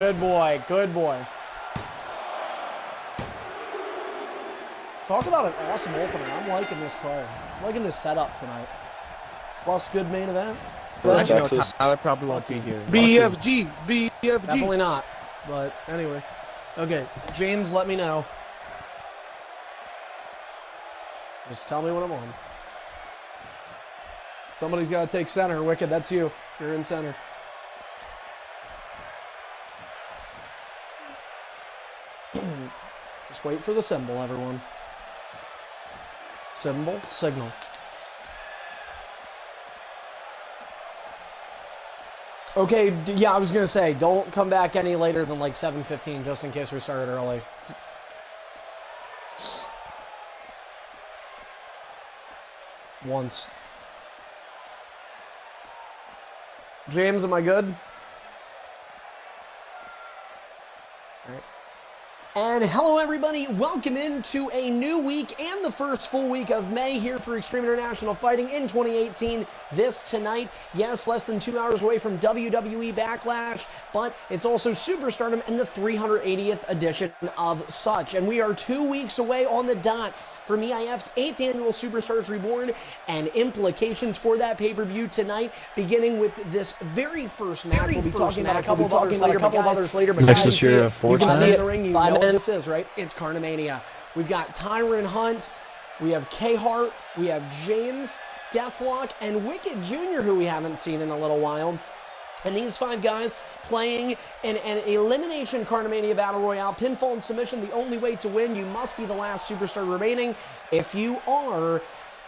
Good boy, good boy. Talk about an awesome opener. I'm liking this card. I'm liking this setup tonight. Plus, good main event. Actually, no, Tyler probably won't be here. BFG, BFG. Definitely not. But anyway. Okay, James, let me know. Just tell me when I'm on. Somebody's got to take center. Wicked, that's you. You're in center. Just wait for the symbol, everyone. Symbol, signal. Okay, yeah, I was going to say, don't come back any later than like 7:15, just in case we started early. Once. James, am I good? All right. And hello everybody, welcome into a new week and the first full week of May here for Extreme International Fighting in 2018. This tonight, yes, less than 2 hours away from WWE Backlash, but it's also Superstardom and the 380th edition of such. And we are 2 weeks away on the dot from Eif's 8th annual Superstars Reborn and implications for that pay-per-view tonight, beginning with this very first match. We'll be talking about a couple of others later, but next this year, you can see it in the ring. You know what this is, right? It's Carnamania. We've got Tyron Hunt, we have K-Hart, we have James, Deathlock, and Wicked Jr., who we haven't seen in a little while. And these 5 guys playing in an elimination Carnamania Battle Royale, pinfall and submission. The only way to win, you must be the last superstar remaining. If you are,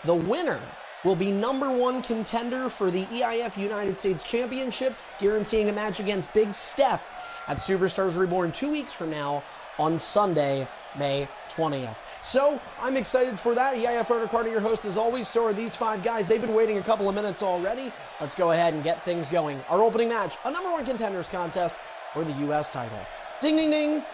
the winner will be #1 contender for the EIF United States Championship, guaranteeing a match against Big Steph at Superstars Reborn 2 weeks from now on Sunday, May 20th. So, I'm excited for that. EIF Owner Carter, your host as always. So are these 5 guys. They've been waiting a couple of minutes already. Let's go ahead and get things going. Our opening match, a #1 contenders contest for the U.S. title. Ding, ding, ding.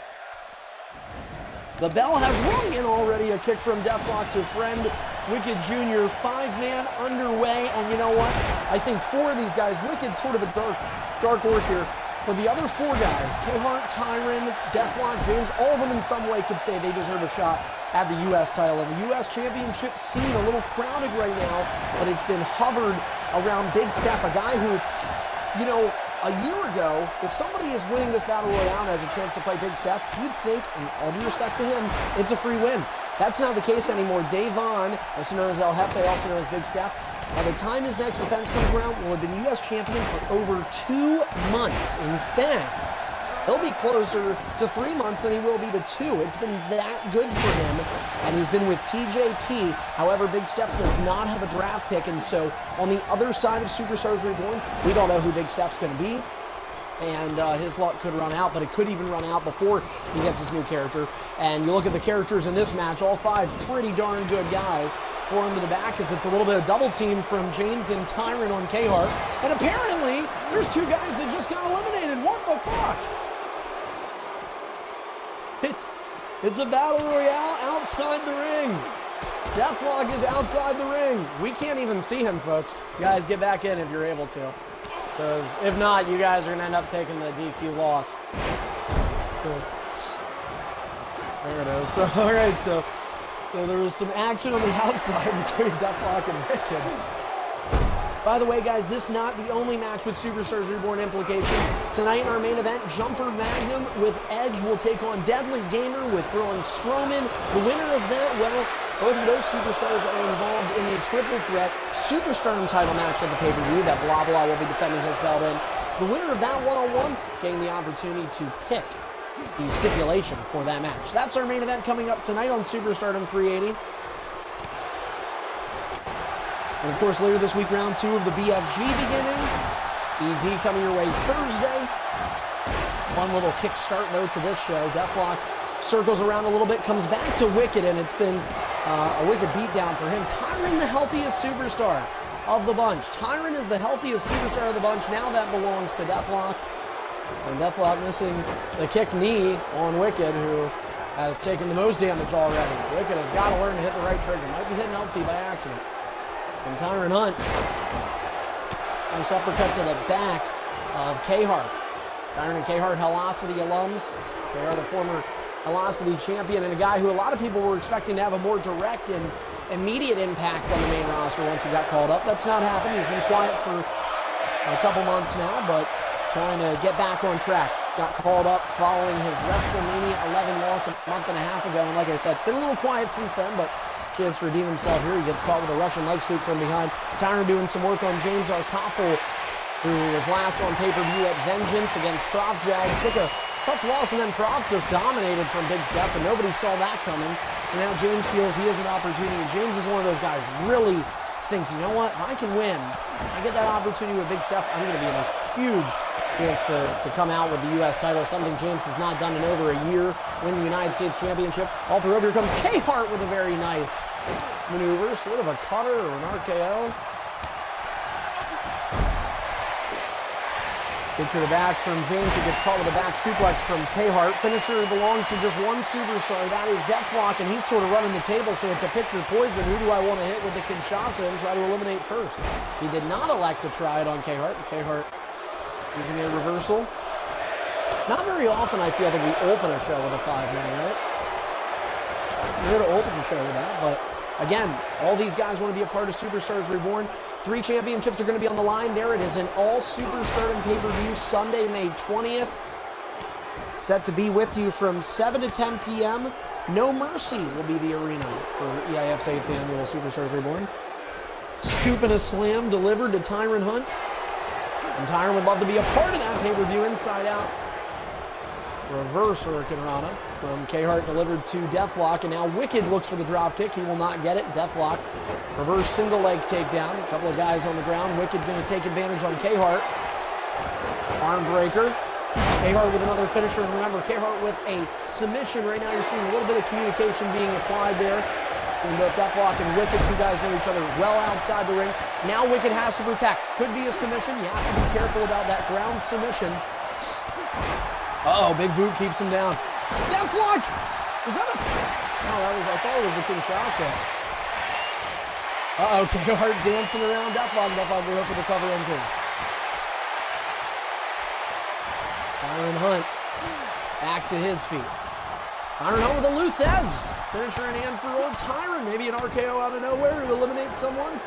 The bell has rung in already. A kick from Deathlock to friend Wicked Jr. 5-man underway. And you know what? I think 4 of these guys, Wicked's sort of a dark horse here. But the other 4 guys, K-Hart, Tyron, Deathlock, James, all of them in some way could say they deserve a shot at the U.S. title. And the U.S. Championship scene a little crowded right now, but it's been hovered around Big Steph, a guy who, you know, a year ago, if somebody is winning this Battle Royale and has a chance to fight Big Steph, you'd think, and all due respect to him, it's a free win. That's not the case anymore. Dave Vaughn, also known as El Jefe, also known as Big Steph, by the time his next defense comes around, will have been U.S. champion for over 2 months. In fact, he'll be closer to 3 months than he will be to 2. It's been that good for him, and he's been with TJP. However, Big Steph does not have a draft pick, and so on the other side of Superstars Reborn, we don't know who Big Steph's going to be, and his luck could run out, but it could even run out before he gets his new character. And you look at the characters in this match, all 5 pretty darn good guys. 4 into the back as it's a little bit of double team from James and Tyron on K-Hart. And apparently, there's 2 guys that just got eliminated. What the fuck? It's a battle royale outside the ring. Deathlock is outside the ring. We can't even see him, folks. Guys, get back in if you're able to. Because if not, you guys are going to end up taking the DQ loss. There it is. So, all right, so there was some action on the outside between Deathlock and Wicked. By the way, guys, this is not the only match with Superstars Reborn implications. Tonight in our main event, Jumper Magnum with Edge will take on Deadly Gamer with Braun Strowman. The winner of that, well, both of those superstars are involved in a triple threat Superstardom title match at the pay-per-view that Blah Blah will be defending his belt in. The winner of that one-on-one getting the opportunity to pick the stipulation for that match. That's our main event coming up tonight on Superstardom 380. And of course, later this week, round 2 of the BFG beginning. ED coming your way Thursday. Fun little kickstart, though, to this show. Deathlock circles around a little bit, comes back to Wicked, and it's been a Wicked beatdown for him. Tyron, the healthiest superstar of the bunch. Tyron is the healthiest superstar of the bunch. Now that belongs to Deathlock. And Deathlock missing the kick knee on Wicked, who has taken the most damage already. Wicked has got to learn to hit the right trigger. Might be hitting LT by accident. And Tyron Hunt. Nice uppercut to the back of K-Hart. Tyron and K-Hart, Velocity alums. K-Hart, a former Velocity champion, and a guy who a lot of people were expecting to have a more direct and immediate impact on the main roster once he got called up. That's not happened. He's been quiet for a couple months now, but trying to get back on track. Got called up following his WrestleMania 11 loss a month and a half ago, and like I said, it's been a little quiet since then, but chance to redeem himself here. He gets caught with a Russian leg sweep from behind. Tyron doing some work on James Arkoppel, who was last on pay-per-view at Vengeance against Prof Jag. Took a tough loss, and then Prof just dominated from Big Steph, and nobody saw that coming. So now James feels he has an opportunity. James is one of those guys really thinks, you know what, if I can win, I get that opportunity with Big Steph, I'm going to be in a huge chance to come out with the U.S. title, something James has not done in over a year, win the United States Championship. All through, here comes K-Hart with a very nice maneuver, sort of a cutter or an RKO. Kick to the back from James, who gets caught with a back suplex from K-Hart. Finisher belongs to just one superstar, that is Deathlock, and he's sort of running the table, so it's a pick your poison. Who do I want to hit with the Kinshasa and try to eliminate first? He did not elect to try it on K-Hart. K-Hart using a reversal. Not very often I feel that we open a show with a 5-man, right? We're here to open the show with that, but again, all these guys want to be a part of Superstars Reborn. 3 championships are going to be on the line. There it is, an all-Superstardom pay-per-view, Sunday, May 20th. Set to be with you from 7 to 10 p.m. No Mercy will be the arena for EIF's 8th annual Superstars Reborn. Scoop and a slam delivered to Tyron Hunt. And Tyron would love to be a part of that pay-per-view, inside out. Reverse Hurricane Rana from K-Hart delivered to Deathlock, and now Wicked looks for the drop kick. He will not get it. Deathlock, reverse single leg takedown. A couple of guys on the ground. Wicked going to take advantage on K-Hart. Arm breaker. K-Hart with another finisher. And remember, K-Hart with a submission. Right now you're seeing a little bit of communication being applied there between both Deathlock and Wicked. 2 guys know each other well outside the ring. Now Wicked has to protect. Could be a submission. You have to be careful about that ground submission. Uh-oh, big boot keeps him down. Deathlock! Was that a... No, I thought it was the Kinshasa. Uh-oh, K-Hart dancing around Deathlock. Deathlock will go for the cover and pins. Tyron Hunt back to his feet. Tyron Hunt with a Luthez. Finisher in hand for old Tyron. Maybe an RKO out of nowhere to eliminate someone.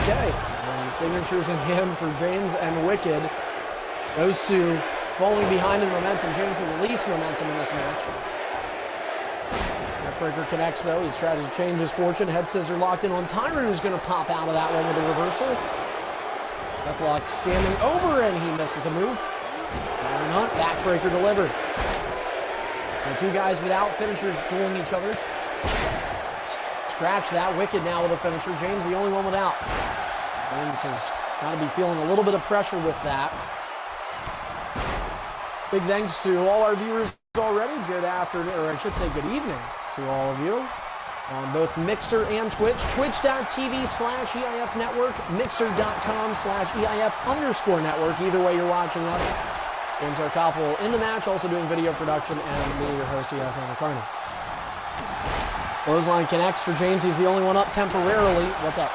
Okay. Signatures in hand for James and Wicked. Those 2 falling behind in momentum. James with the least momentum in this match. Neckbreaker connects though. He's trying to change his fortune. Head scissor locked in on Tyron, who's going to pop out of that one with a reversal. Deathlock standing over, and he misses a move. Tyron Hunt, backbreaker delivered. And 2 guys without finishers dueling each other. Scratch that. Wicked now with a finisher. James the only one without. James has got to be feeling a little bit of pressure with that. Big thanks to all our viewers already. Good afternoon, or I should say good evening to all of you on both Mixer and Twitch. Twitch.tv/EIF Network, Mixer.com/EIF_Network. Either way you're watching us. James Arkoppel in the match, also doing video production, and me, your host, EIF McCarney. Clothesline connects for James. He's the only one up temporarily. What's up?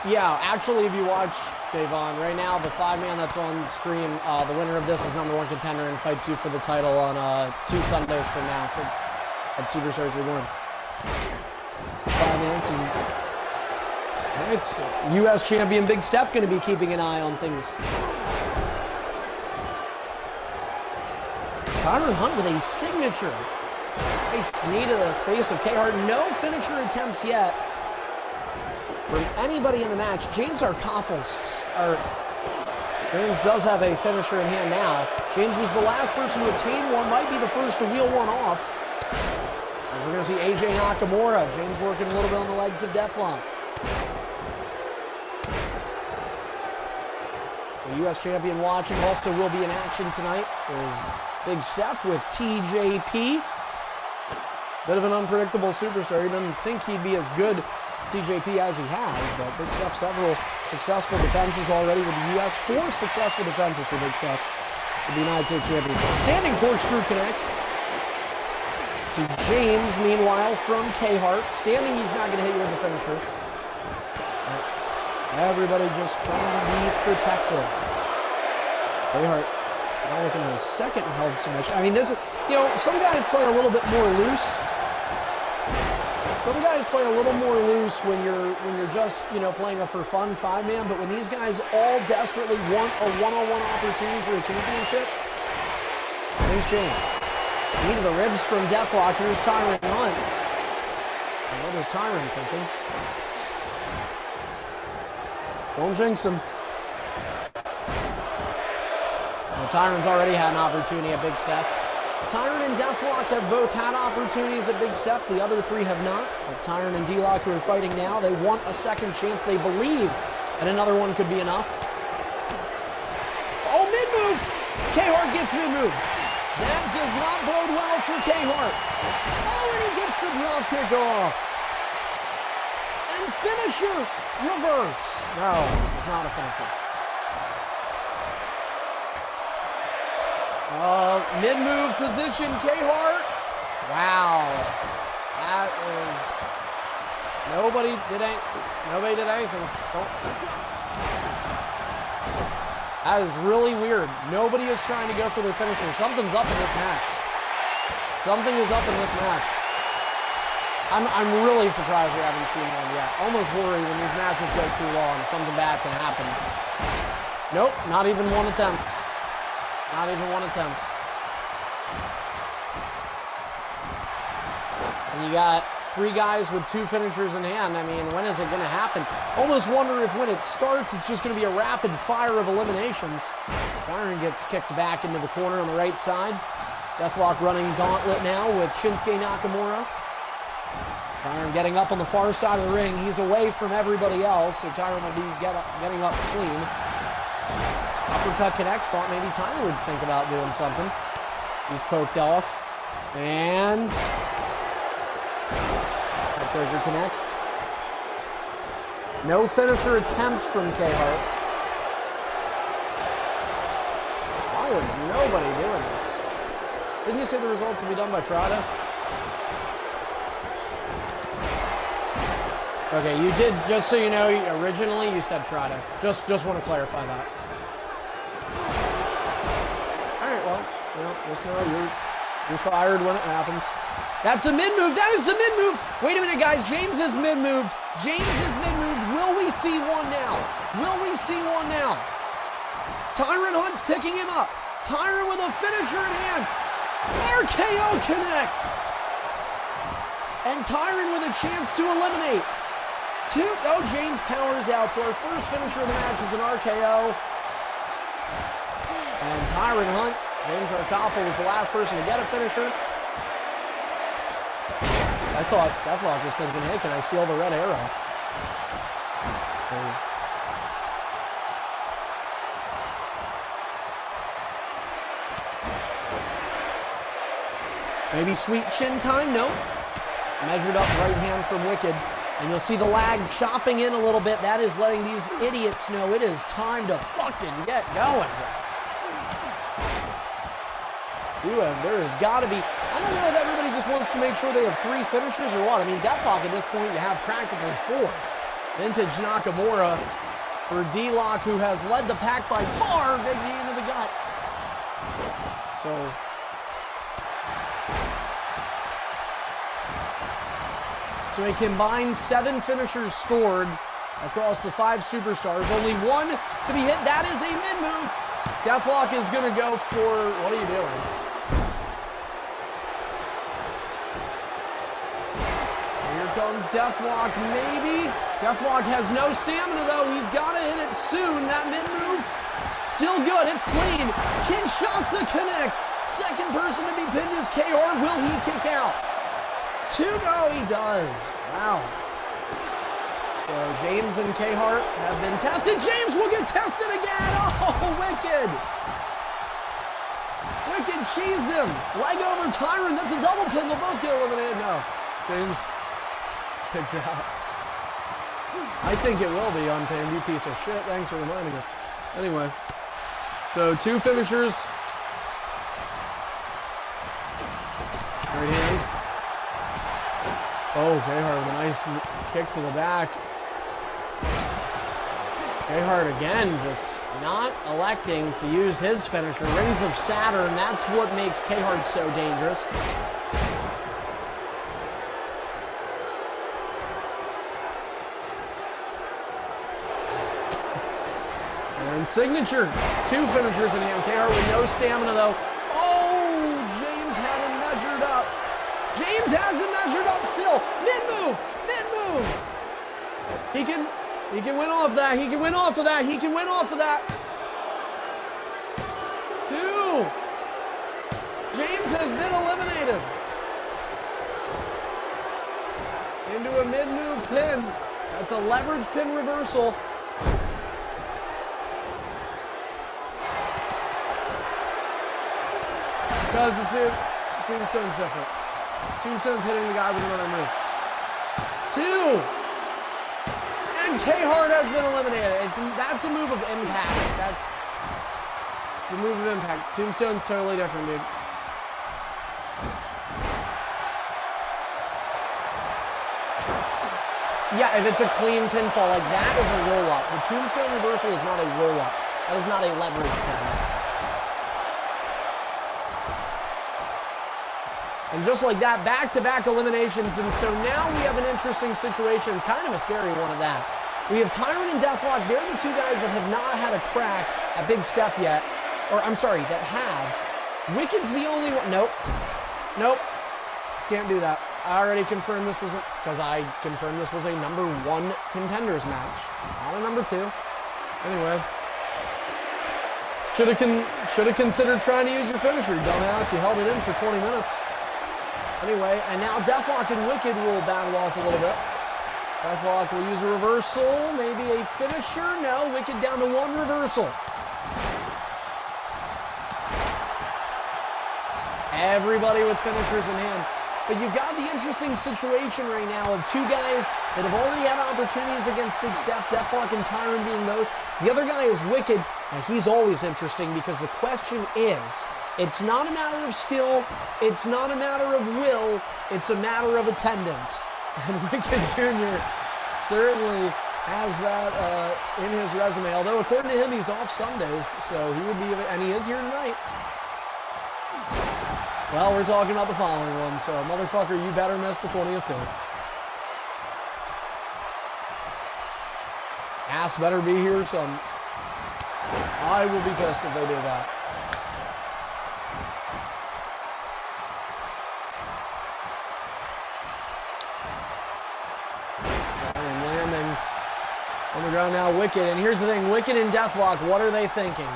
Yeah, actually, if you watch, Davon, right now, the 5-man that's on stream, the winner of this is #1 contender and fights you for the title on 2 Sundays from now at Superstars Reborn. 5-man team. It's U.S. champion Big Steph going to be keeping an eye on things. Tyron Hunt with a signature. Nice knee to the face of K-Hart. No finisher attempts yet from anybody in the match. James Arkoppel, James does have a finisher in hand now. James was the last person to obtain one, might be the first to wheel one off. As we're going to see AJ Nakamura. James working a little bit on the legs of Deathlock. The U.S. champion watching also will be in action tonight is Big Steph with TJP. Bit of an unpredictable superstar. He doesn't think he'd be as good TJP as he has, but Big Steph, several successful defenses already with the U.S. 4 successful defenses for Big Steph with the United States Championship. Standing corkscrew connects. to James, meanwhile, from K-Hart. Standing, he's not going to hit you with the finisher. Everybody just trying to be protective. K-Hart now looking at a second held submission. I mean, this is, you know, some guys play a little bit more loose. Some guys play a little more loose when you're just, you know, playing a for fun 5-man, but when these guys all desperately want a one-on-one opportunity for a championship, there's James. Knee to the ribs from Deathlock. Here's Tyron Hunt. And what is Tyron thinking? Don't jinx him. Well, Tyron's already had an opportunity at Big Step. Tyron and Deathlock have both had opportunities at Big Step. The other three have not. But Tyron and D-Lock, who are fighting now, they want a second chance. They believe that another one could be enough. Oh, mid-move! K-Hart gets mid-move. That does not bode well for K-Hart. Oh, and he gets the drop kick off. And finisher, reverse. No, it's not a finisher. Mid-move position, K-Hart. Wow. That is... Nobody did anything. That is really weird. Nobody is trying to go for their finisher. Something's up in this match. Something is up in this match. I'm really surprised we haven't seen one yet. Almost worried when these matches go too long, something bad can happen. Nope, not even one attempt. Not even one attempt. And you got three guys with two finishers in hand. I mean, when is it going to happen? Almost wonder if when it starts, it's just going to be a rapid fire of eliminations. Byron gets kicked back into the corner on the right side. Deathlock running gauntlet now with Shinsuke Nakamura. Byron getting up on the far side of the ring. He's away from everybody else, so Tyron will be getting up clean. Uppercut connects. Thought maybe Tyron would think about doing something. He's poked off. And... Backbreaker connects. No finisher attempt from K-Hart. Why is nobody doing this? Didn't you say the results will be done by Friday? Okay, you did, just so you know, originally you said Friday. Just want to clarify that. Alright, well, you know, just know you're fired when it happens. That's a mid-move. That is a mid-move. Wait a minute, guys. James is mid-moved. James is mid-moved. Will we see one now? Will we see one now? Tyron Hunt's picking him up. Tyron with a finisher in hand. RKO connects. And Tyron with a chance to eliminate. Oh, James powers out. So our first finisher of the match is an RKO. And Tyron Hunt, James Arkoffel was the last person to get a finisher. I thought Deathlock was thinking, hey, can I steal the red arrow? Maybe sweet chin time? Nope. Measured up right hand from Wicked. And you'll see the lag chopping in a little bit. That is letting these idiots know it is time to fucking get going. There has got to be, I don't know if everybody just wants to make sure they have three finishers or what. I mean, Deathlock at this point, you have practically four. Vintage Nakamura for D-Lock, who has led the pack by far, big knee into the gut. So a combined 7 finishers scored across the 5 superstars. Only one to be hit. That is a mid-move. Deathlock is going to go for, what are you doing? Here comes Deathlock, maybe. Deathlock has no stamina, though. He's got to hit it soon. That mid-move, still good. It's clean. Kinshasa connects. Second person to be pinned is K-Hart. Will he kick out? 2, no, he does. Wow. So James and K-Hart have been tested. James will get tested again. Oh, Wicked. Wicked cheesed him. Leg over Tyron. That's a double pin. They'll both get eliminated. No. James picks out. I think it will be Untamed, you piece of shit. Thanks for reminding us. Anyway. So 2 finishers. Right hand. Oh, K-Hart with a nice kick to the back. K-Hart again just not electing to use his finisher. Rings of Saturn, that's what makes K-Hart so dangerous. And signature, 2 finishers in hand. K-Hart with no stamina though. Oh, James had him measured up. James has him measured up still. Mid-move, mid-move. He can win off that. He can win off of that. He can win off of that. 2. James has been eliminated. Into a mid-move pin. That's a leverage pin reversal. Because the Tombstone's different. Tombstone's hitting the guy with another move. 2. And K-Hart has been eliminated. That's a move of impact. That's a move of impact. Tombstone's totally different, dude. Yeah, if it's a clean pinfall, like that is a roll-up. The Tombstone reversal is not a roll-up. That is not a leverage pin. And just like that, back-to-back eliminations. And so now we have an interesting situation, kind of a scary one at that. We have Tyrant and Deathlock. They're the 2 guys that have not had a crack at Big Steph yet. Or, I'm sorry, that have. Wicked's the only one. Nope. Nope. Can't do that. I already confirmed this was because I confirmed this was a number 1 contenders match, not a number 2. Anyway. Should have considered trying to use your finisher, you dumbass. You held it in for 20 minutes. Anyway, and now Deathlock and Wicked will battle off a little bit. Deathlock will use a reversal, maybe a finisher. No, Wicked down to 1 reversal. Everybody with finishers in hand. But you've got the interesting situation right now of 2 guys that have already had opportunities against Big Steph, Deathlock and Tyrant being those. The other guy is Wicked, and he's always interesting because the question is, it's not a matter of skill, it's not a matter of will, it's a matter of attendance. And Wicked Jr. certainly has that in his resume, although according to him, he's off Sundays, so he would be, and he is here tonight. Well, we're talking about the following one, so motherfucker, you better miss the 20th too. Ass better be here, so I will be pissed if they do that. And landing on the ground now, Wicked. And here's the thing, Wicked and Deathlock, what are they thinking?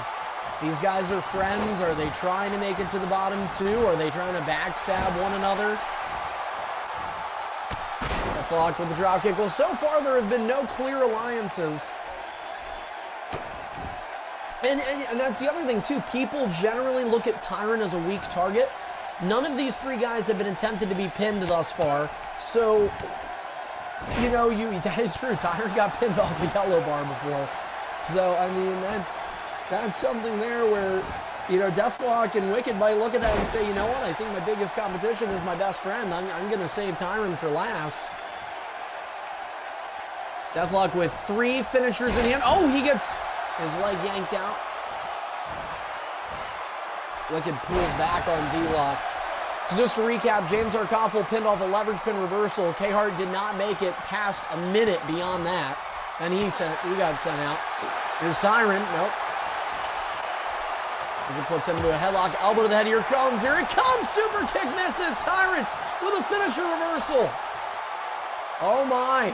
These guys are friends. Are they trying to make it to the bottom too? Are they trying to backstab one another? Deathlock with the dropkick. Well, so far there have been no clear alliances. And that's the other thing too. People generally look at Tyrant as a weak target. None of these 3 guys have been attempted to be pinned thus far. So, you know, that is true. Tyrant got pinned off the yellow bar before. So, I mean, that's something there where, you know, Deathlock and Wicked might look at that and say, you know what, I think my biggest competition is my best friend. I'm going to save Tyrant for last. Deathlock with 3 finishers in hand. Oh, he gets his leg yanked out. Wicked pulls back on D-Lock. So just to recap, James Arkoffel pinned off a leverage pin reversal. K-Hart did not make it past a minute beyond that. And he got sent out. Here's Tyrant. Nope. He puts him into a headlock, elbow to the head. Here it comes, super kick misses. Tyrant with a finisher reversal. Oh my.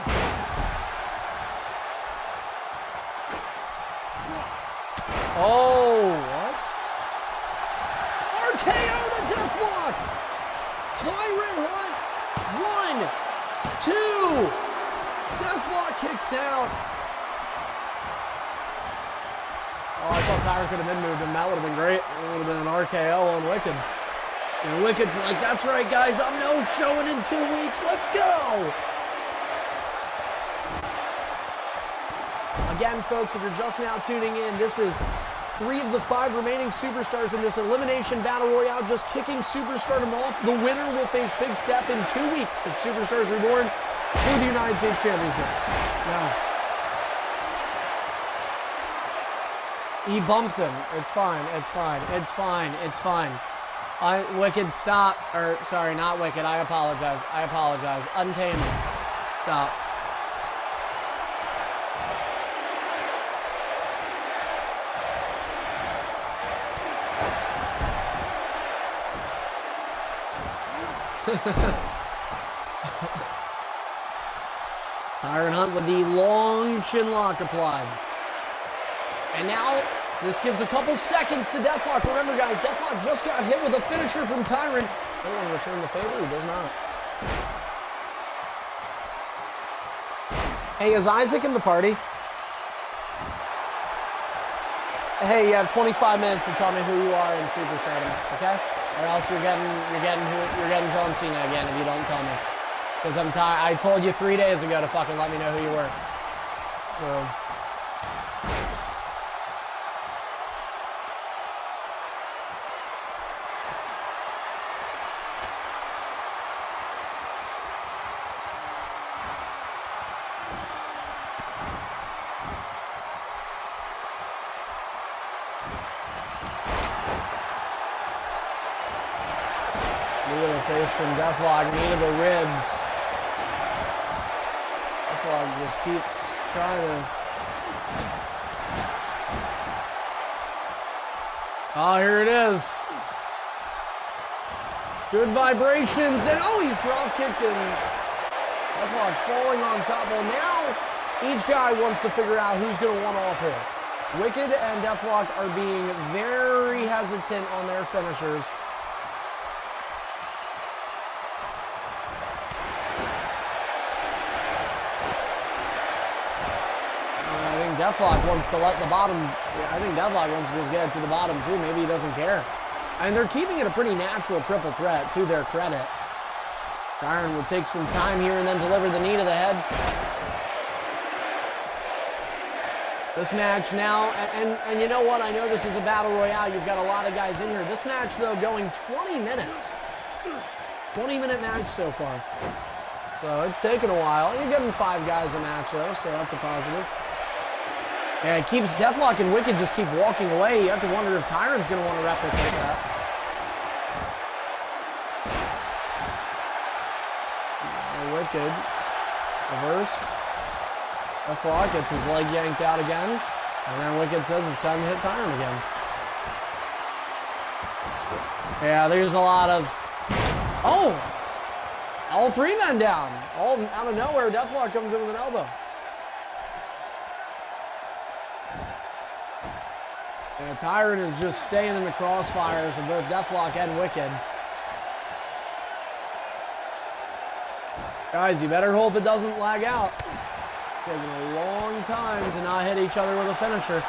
Oh, what? RKO to Deathlock. Tyrant won. 1, 2. Deathlock kicks out. Oh, I thought Tyrant could have been moved him. That would have been great. It would have been an RKO on Wicked. And Wicked's like, that's right, guys. I'm no showing in 2 weeks. Let's go. Again, folks, if you're just now tuning in, this is 3 of the 5 remaining superstars in this elimination battle royale, just kicking superstardom off. The winner will face Big Step in 2 weeks at Superstars Reborn for the United States Championship. Now, he bumped him. It's fine. It's fine. It's fine. It's fine. Wicked, stop. Or, sorry, not Wicked. I apologize. I apologize. Untamed. Stop. Tyron Hunt with the long chin lock applied. And now, this gives a couple seconds to Deathlock. Remember, guys, Deathlock just got hit with a finisher from Tyron. I don't want to return the favor. He does not. Hey, is Isaac in the party? Hey, you have 25 minutes to tell me who you are in Superstardom, okay? Or else you're getting John Cena again if you don't tell me. Because I'm tired. I told you 3 days ago to fucking let me know who you were. So. Knee to the face from Deathlock, knee to the ribs. Deathlock just keeps trying to... Oh, here it is. Good vibrations, and oh, he's drop kicked and Deathlock falling on top. Well, now each guy wants to figure out who's going to one-off who. Wicked and Deathlock are being very hesitant on their finishers. Deathlock wants to let the bottom, I think Deathlock wants to just get it to the bottom too. Maybe he doesn't care. And they're keeping it a pretty natural triple threat to their credit. Tyron will take some time here and then deliver the knee to the head. This match now, and you know what? I know this is a battle royale. You've got a lot of guys in here. This match, though, going 20 minutes. 20-minute match so far. So it's taken a while. You're getting 5 guys a match, though, so that's a positive. And it keeps Deathlock and Wicked just keep walking away. You have to wonder if Tyron's going to want to replicate that. Wicked. Reversed. Deathlock gets his leg yanked out again. And then Wicked says it's time to hit Tyron again. Yeah, there's a lot of... Oh! All 3 men down. All out of nowhere, Deathlock comes in with an elbow. Yeah, Tyron is just staying in the crossfires of both Deathlock and Wicked. Guys, you better hope it doesn't lag out. Taking a long time to not hit each other with a finisher.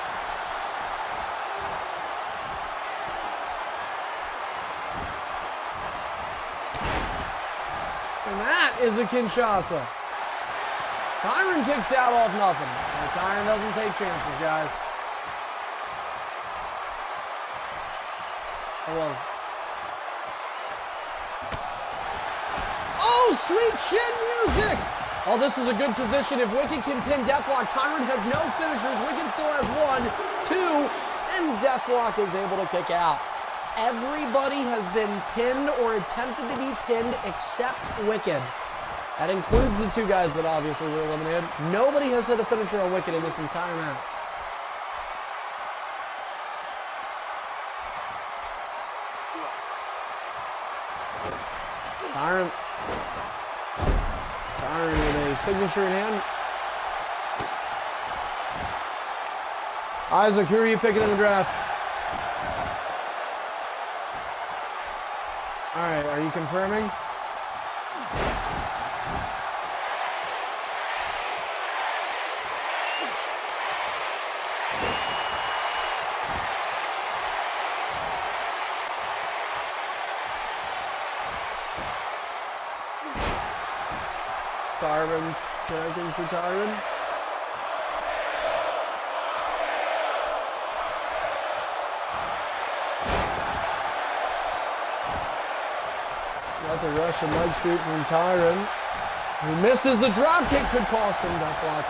And that is a Kinshasa. Tyron kicks out off nothing. And Tyron doesn't take chances, guys. It was. Oh, sweet chin music! Oh, this is a good position. If Wicked can pin Deathlock, Tyron has no finishers. Wicked still has 1, 2, and Deathlock is able to kick out. Everybody has been pinned or attempted to be pinned except Wicked. That includes the 2 guys that obviously were eliminated. Nobody has hit a finisher on Wicked in this entire match. Tyron with a signature in hand. Isaac, who are you picking in the draft? All right, are you confirming? Tyron's connecting for Tyron. Got the Russian leg sweep from Tyron. Who misses the drop kick, could cost him Deathlock.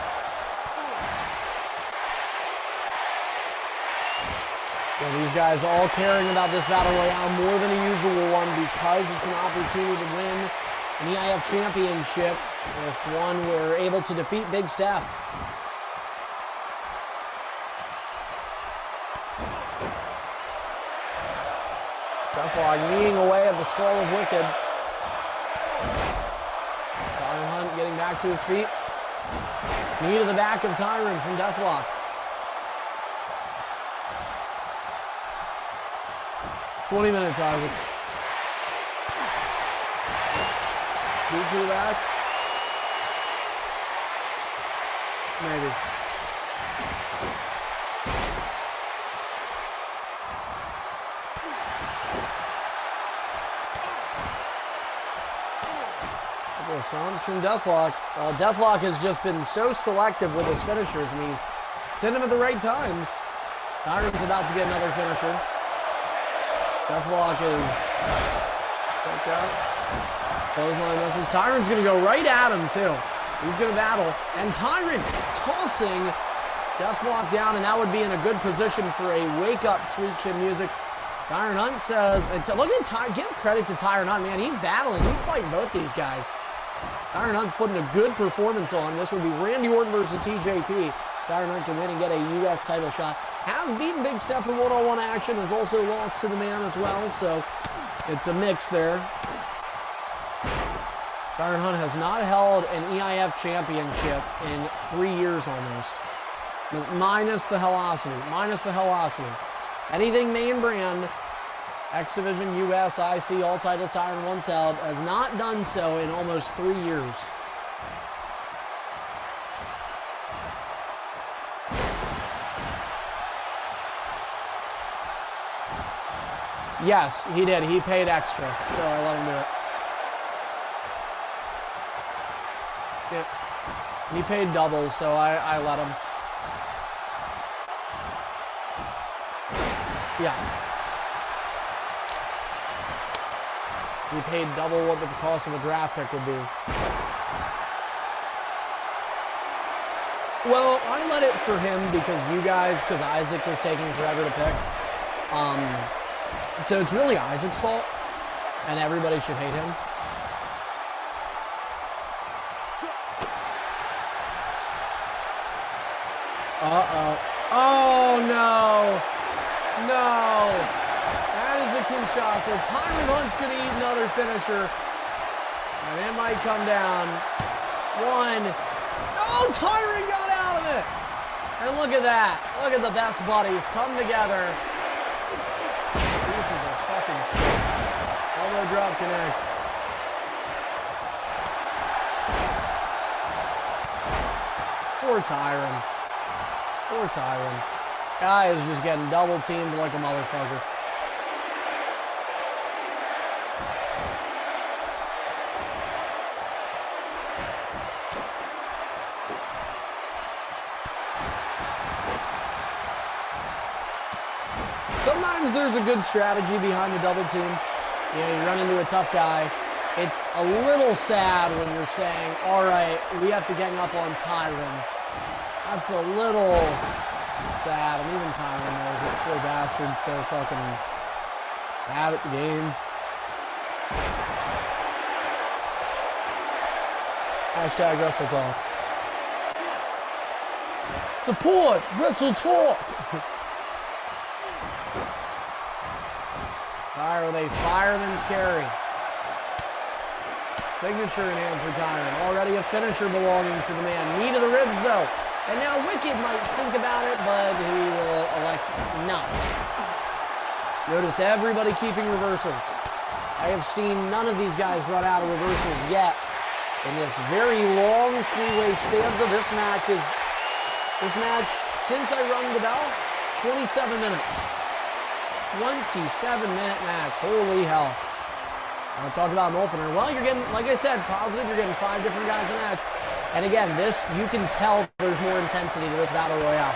So these guys all caring about this Battle Royale more than a usual one because it's an opportunity to win an EIF championship with one we're able to defeat Big Steph. Deathlock kneeing away at the skull of Wicked. Tyron Hunt getting back to his feet. Knee to the back of Tyron from Deathlock. "20 minutes, Isaac." Boot to the back. Maybe. Couple of stomps from Deathlock. Deathlock has just been so selective with his finishers, and he's hitting them at the right times. Tyron's about to get another finisher. Deathlock is checked out. Clothesline misses. Tyron's going to go right at him, too. He's going to battle. And Tyron tossing Deathlock down, and that would be in a good position for a wake-up Sweet Chin Music. Tyron Hunt says, look at Tyron, give credit to Tyron Hunt, man. He's battling. He's fighting both these guys. Tyron Hunt's putting a good performance on. This would be Randy Orton versus TJP. Tyron Hunt can win and get a U.S. title shot. Has beaten Big Steph in one-on-one action, has also lost to the man as well, so it's a mix there. Tyron Hunt has not held an EIF championship in 3 years almost. Minus the Hellocity. Anything main brand, X Division, US, IC, all titles Tyron once held, has not done so in almost 3 years. Yes, he did. He paid extra, so I let him do it. Yeah. He paid double, so I let him. Yeah. He paid double what the cost of a draft pick would be. Well, I let it for him because because Isaac was taking forever to pick. So it's really Isaac's fault, and everybody should hate him. Uh-oh. Oh, no. No. That is a Kinshasa. Tyron Hunt's going to eat another finisher, and it might come down. One. Oh, Tyron got out of it. And look at that. Look at the best buddies come together. This is a fucking shit. Elbow drop connects. Poor Tyron. Poor Tyron. Guy is just getting double teamed like a motherfucker. Sometimes there's a good strategy behind the double team. You know, you run into a tough guy. It's a little sad when you're saying, all right, we have to gang up on Tyron. That's a little sad, and even Tyron knows it. Poor bastard, so fucking bad at the game. Hashtag Wrestle Talk. Support Wrestle Talk. Tyron with a fireman's carry. Signature in hand for Tyron. Already a finisher belonging to the man. Knee to the ribs, though. And now Wicked might think about it, but he will elect not. Notice everybody keeping reversals. I have seen none of these guys run out of reversals yet in this very long three-way stanza. This match, since I rung the bell, 27 minutes. 27-minute match. Holy hell. I'll talk about an opener. Well, you're getting, like I said, positive. You're getting 5 different guys in a match. And again, you can tell there's more intensity to this Battle Royale.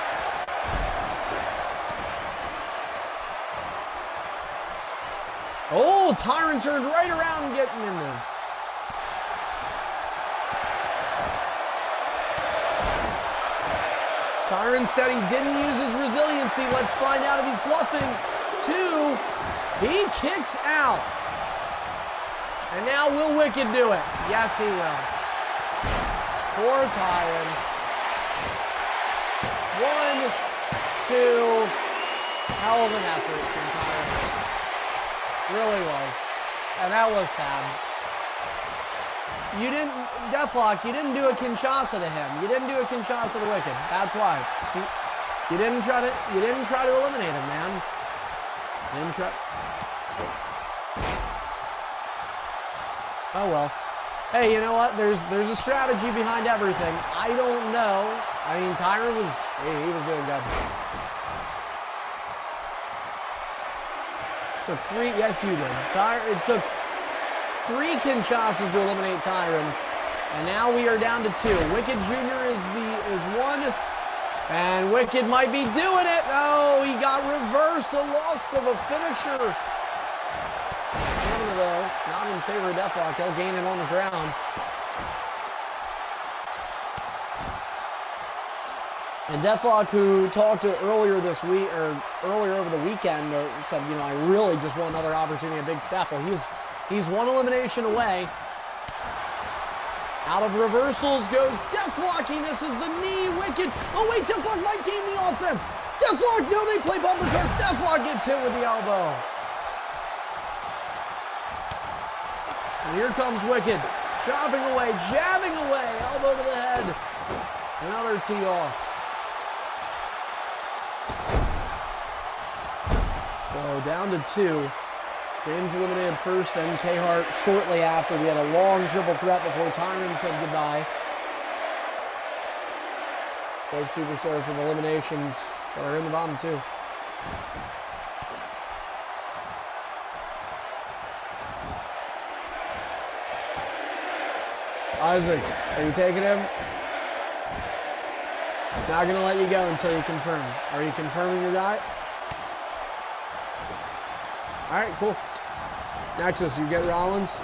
Oh, Tyron turned right around and getting in there. Tyron said he didn't use his resiliency. Let's find out if he's bluffing. 2. He kicks out. And now will Wicked do it? Yes, he will. For Tyron. 1, 2. Hell of an effort from Tyron. Really was. And that was sad. You didn't, Deathlock, you didn't do a Kinshasa to him. You didn't do a Kinshasa to Wicked. That's why. You didn't try to eliminate him, man. You didn't try. Oh well. Hey, you know what? There's a strategy behind everything. I don't know. I mean, Tyron was he was doing good. Took 3. Yes, you did. It took 3 Kinshasas to eliminate Tyron, and now we are down to 2. Wicked Jr. is 1, and Wicked might be doing it. Oh, he got reversed, a loss of a finisher. Stamina though, not in favor of Deathlock. He'll gain it on the ground. And Deathlock, who talked to earlier this week, or earlier over the weekend, said, you know, I really just want another opportunity at Big Step. Well, he's 1 elimination away. Out of reversals goes Deathlock. He misses the knee. Wicked. Oh, wait, Deathlock might gain the offense. Deathlock, no, they play bumper cars. Deathlock gets hit with the elbow. And here comes Wicked. Chopping away, jabbing away. Elbow to the head. Another tee off. So down to 2. James eliminated first, then K-Hart shortly after. We had a long triple threat before Tyron said goodbye. Both superstars with eliminations that are in the bottom 2. Isaac, are you taking him? Not going to let you go until you confirm. Are you confirming your guy? All right, cool. Nexus, you get Rollins.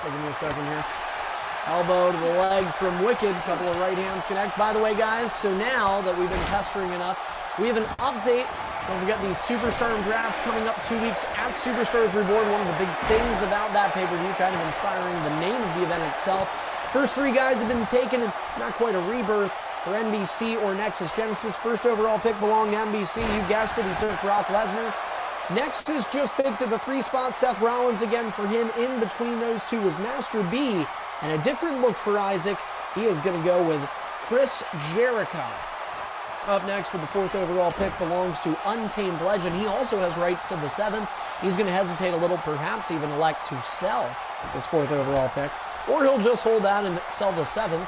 Taking me a second here. Elbow to the leg from Wicked. Couple of right hands connect. By the way, guys, so now that we've been pestering enough, we have an update. Don't forget the Superstar Draft coming up 2 weeks at Superstars Reborn. One of the big things about that pay-per-view, kind of inspiring the name of the event itself. First 3 guys have been taken, and not quite a rebirth for NBC or Nexus Genesis. First overall pick belonged to NBC. You guessed it, he took Brock Lesnar. Nexus just picked at the 3 spot Seth Rollins again for him. In between those 2 was Master B, and a different look for Isaac. He is going to go with Chris Jericho. Up next with the 4th overall pick belongs to Untamed Legend. He also has rights to the 7th. He's going to hesitate a little, perhaps even elect to sell this 4th overall pick. Or he'll just hold out and sell the 7th.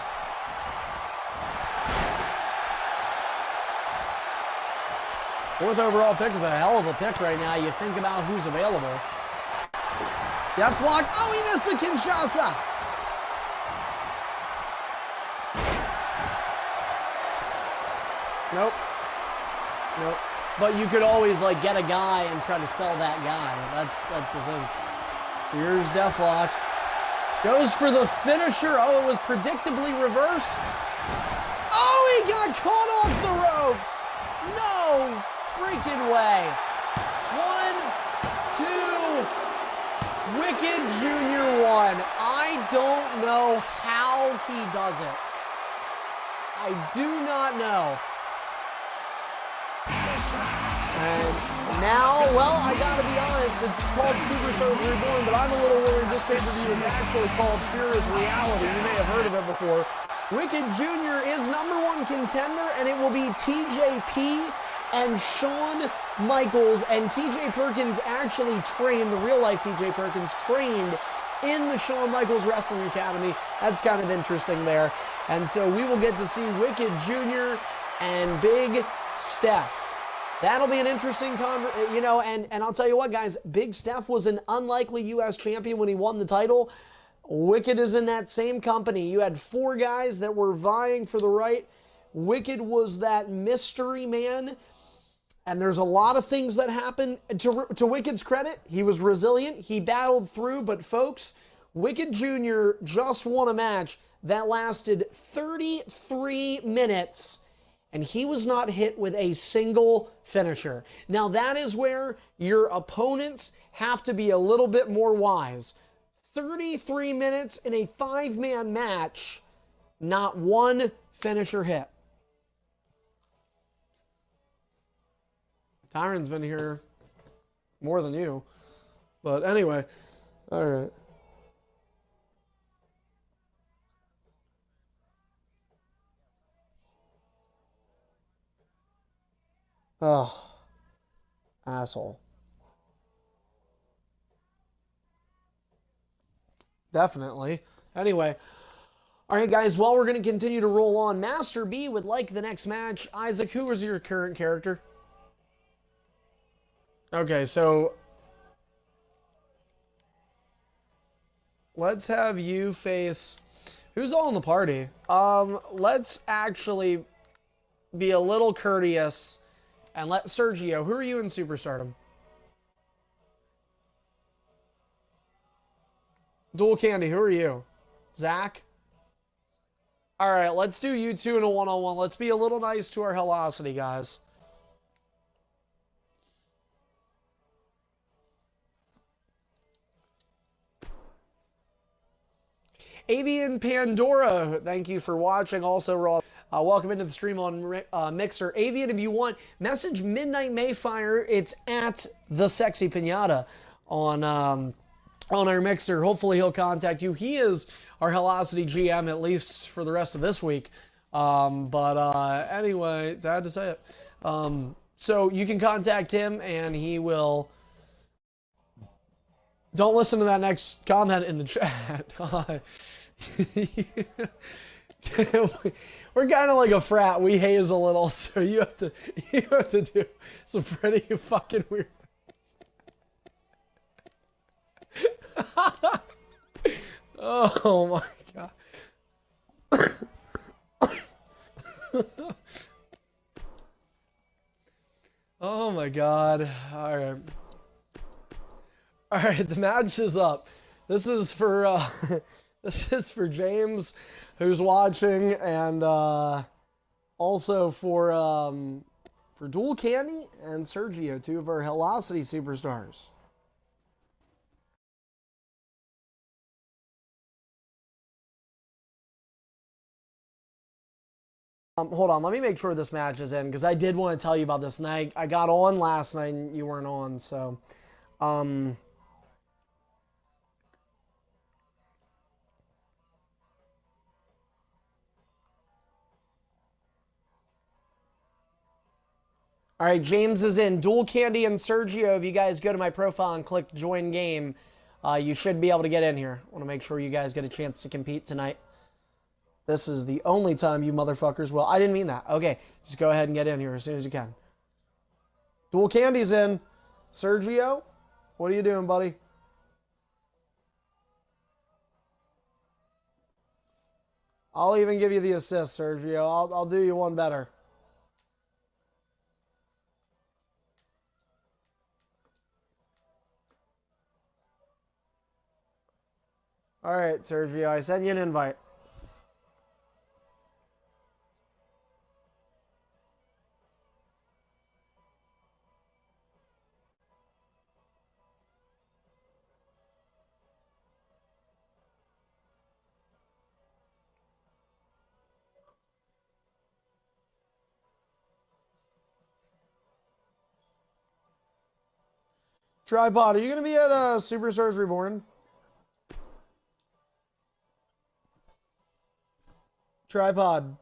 Fourth overall pick is a hell of a pick right now. You think about who's available. Deathlock. Oh, he missed the Kinshasa. Nope. Nope. But you could always like get a guy and try to sell that guy. That's the thing. So here's Deathlock. Goes for the finisher. Oh, it was predictably reversed. Oh, he got caught off the ropes. No freaking way. 1, 2. Wicked Jr. won. I don't know how he does it. I do not know. And now, well, I gotta be honest, it's called Superstars Reborn, but I'm a little worried this pay-per-view is actually called Fear is Reality. You may have heard of it before. Wicked Jr. is #1 contender, and it will be TJP and Shawn Michaels. And TJ Perkins actually trained, the real-life TJ Perkins trained in the Shawn Michaels Wrestling Academy. That's kind of interesting there. And so we will get to see Wicked Jr. and Big Steph That'll be an interesting you know, and I'll tell you what, guys, Big Steph was an unlikely U.S. champion when he won the title. Wicked is in that same company. You had 4 guys that were vying for the right. Wicked was that mystery man. And there's a lot of things that happened. To Wicked's credit, he was resilient. He battled through. But folks, Wicked Jr. just won a match that lasted 33 minutes. And he was not hit with a single finisher. Now that is where your opponents have to be a little bit more wise. 33 minutes in a 5-man match, not one finisher hit. Tyron's been here more than you. But anyway, all right. Oh, asshole. Definitely. Anyway, all right, guys, well, we're going to continue to roll on. Master B would like the next match. Isaac, who was your current character? Okay, so let's have you face... Who's all in the party? Let's actually be a little courteous and let Sergio... Who are you in Superstardom? Dual Candy, who are you? Zach? All right, let's do you two in a one-on-one. Let's be a little nice to our Helosity, guys. Avian Pandora, thank you for watching. Also, Raw, welcome into the stream on Mixer. Avian, if you want, message Midnight Mayfire. It's at the Sexy Pinata on our Mixer. Hopefully, he'll contact you. He is our Helosity GM, at least for the rest of this week. Anyway, sad to say it. So you can contact him, and he will. Don't listen to that next comment in the chat. We're kind of like a frat. We haze a little, so you have to do some pretty fucking weird things. Oh my god. Oh my god. All right. All right, the match is up. This is for this is for James, who's watching, and also for Dual Candy and Sergio, 2 of our Helosity superstars. Hold on, let me make sure this match is in, because I did want to tell you about this, and I got on last night and you weren't on, so all right, James is in. Dual Candy and Sergio, if you guys go to my profile and click join game, you should be able to get in here. I want to make sure you guys get a chance to compete tonight. This is the only time you motherfuckers will. I didn't mean that. Okay, just go ahead and get in here as soon as you can. Dual Candy's in. Sergio, what are you doing, buddy? I'll even give you the assist, Sergio. I'll do you one better. All right, Sergio, I sent you an invite. Tripod, are you going to be at Superstars Reborn? Tripod.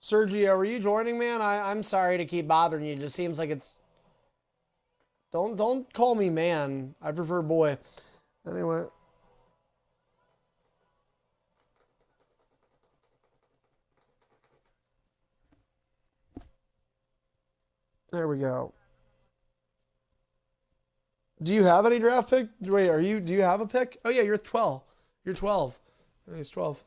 Sergio, are you joining, man? I'm sorry to keep bothering you. It just seems like it's... Don't call me man. I prefer boy. Anyway. There we go. Do you have any draft pick? Wait, do you have a pick? Oh yeah, you're 12. You're 12. He's 12.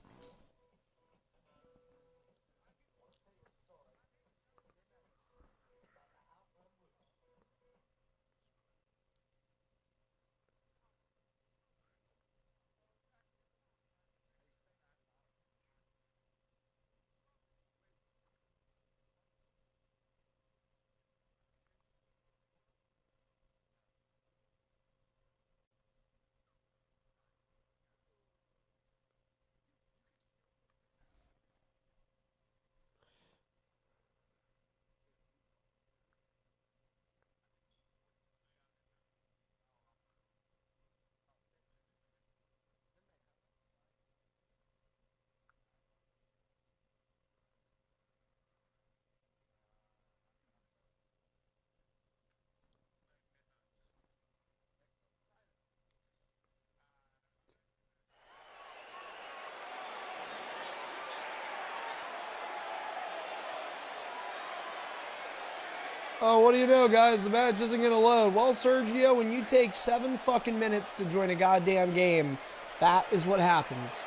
Oh, what do you know, guys? The match isn't going to load. Well, Sergio, when you take 7 fucking minutes to join a goddamn game, that is what happens.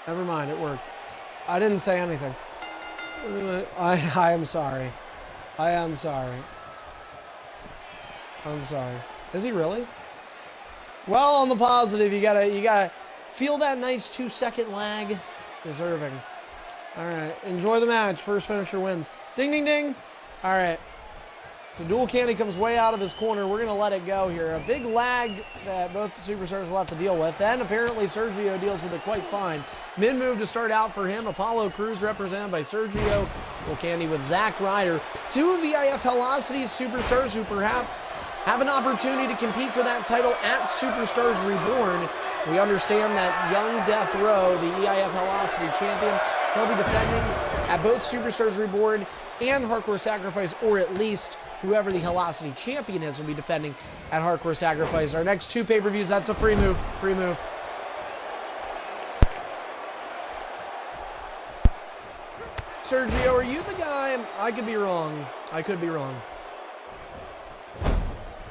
Never mind, it worked. I didn't say anything. I am sorry. I am sorry. I'm sorry. Is he really? Well, on the positive, you gotta feel that nice 2-second lag. Deserving. All right, enjoy the match. First finisher wins. Ding, ding, ding. All right. So Dual Candy comes way out of his corner. We're going to let it go here. A big lag that both superstars will have to deal with. And apparently Sergio deals with it quite fine. Mid move to start out for him. Apollo Crews represented by Sergio. Dual Candy with Zack Ryder. 2 of EIF Velocity's superstars who perhaps have an opportunity to compete for that title at Superstars Reborn. We understand that young Death Row, the EIF Velocity champion, he'll be defending at both Superstars Reborn and Hardcore Sacrifice, or at least whoever the Velocity champion is will be defending at Hardcore Sacrifice. Our next 2 pay-per-views, that's a free move. Free move. Sergio, are you the guy? I could be wrong. I could be wrong.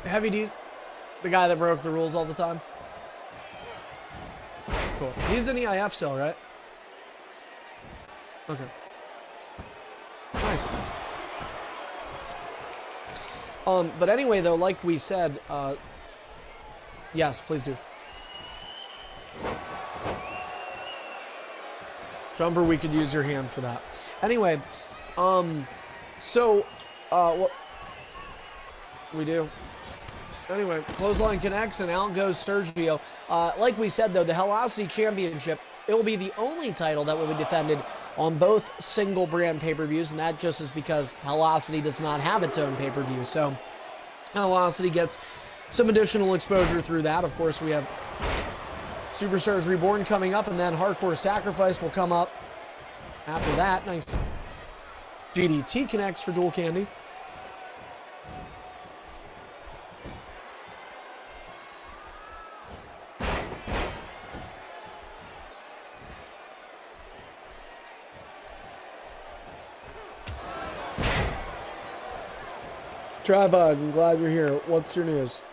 Heavy D's the guy that broke the rules all the time? Cool. He's in EIF still, right? Okay. Nice. But anyway, though, like we said, yes, please do. Jumper, we could use your hand for that. Anyway, what we do. Anyway, clothesline connects and out goes Sergio. Like we said, though, the Velocity Championship, it will be the only title that will be defended on both single brand pay-per-views, and that just is because Velocity does not have its own pay-per-view. So Velocity gets some additional exposure through that. Of course, we have Superstars Reborn coming up, and then Hardcore Sacrifice will come up after that. Nice GDT connects for Dual Candy. Tripod, I'm glad you're here. What's your news?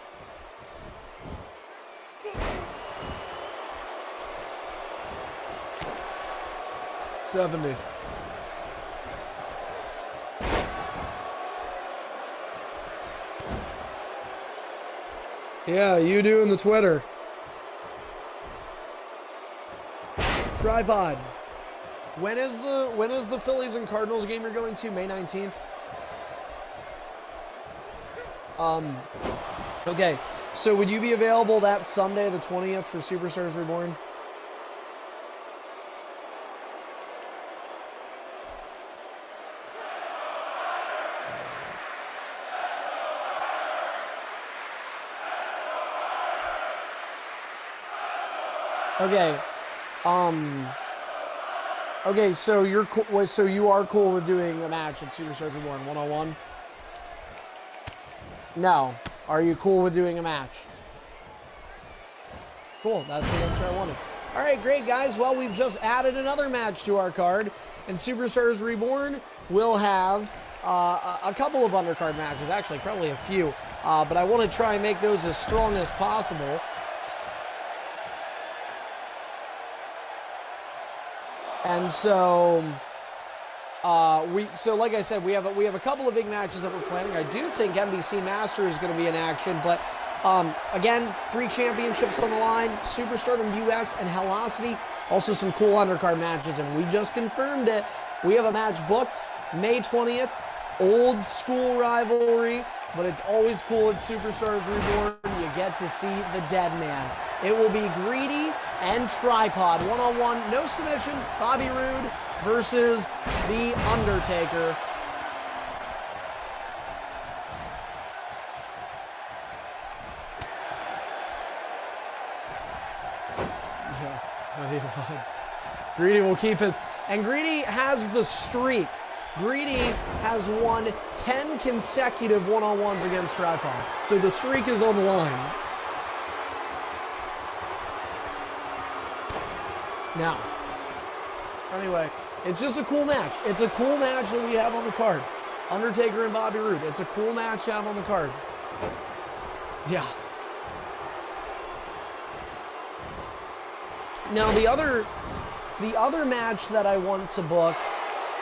$70. Yeah, you doing the Twitter. Tripod. When is the Phillies and Cardinals game you're going to? May 19th? Okay, so would you be available that Sunday, the 20th, for Superstars Reborn? Okay, Okay, so you're cool. So you are cool with doing a match at Superstars Reborn 1-on-1? No. Are you cool with doing a match? Cool. That's the answer I wanted. All right, great, guys. Well, we've just added another match to our card. And Superstars Reborn will have a couple of undercard matches. Actually, probably a few. But I want to try and make those as strong as possible. And so, like I said, we have a couple of big matches that we're planning. I do think NBC Master is going to be in action, but again, 3 championships on the line: Superstardom US and Hellosity. Also, some cool undercard matches, and we just confirmed it. We have a match booked May 20th. Old school rivalry, but it's always cool at Superstars Reborn. You get to see the dead man. It will be Greedy and Tripod 1-on-1, no submission. Bobby Roode versus The Undertaker. Yeah, Greedy will keep his, and Greedy has the streak. Greedy has won 10 consecutive 1-on-1s against Tripod. So the streak is on the line. Now, anyway, it's just a cool match. It's a cool match that we have on the card. Undertaker and Bobby Roode. It's a cool match to have on the card. Yeah. Now, the other match that I want to book,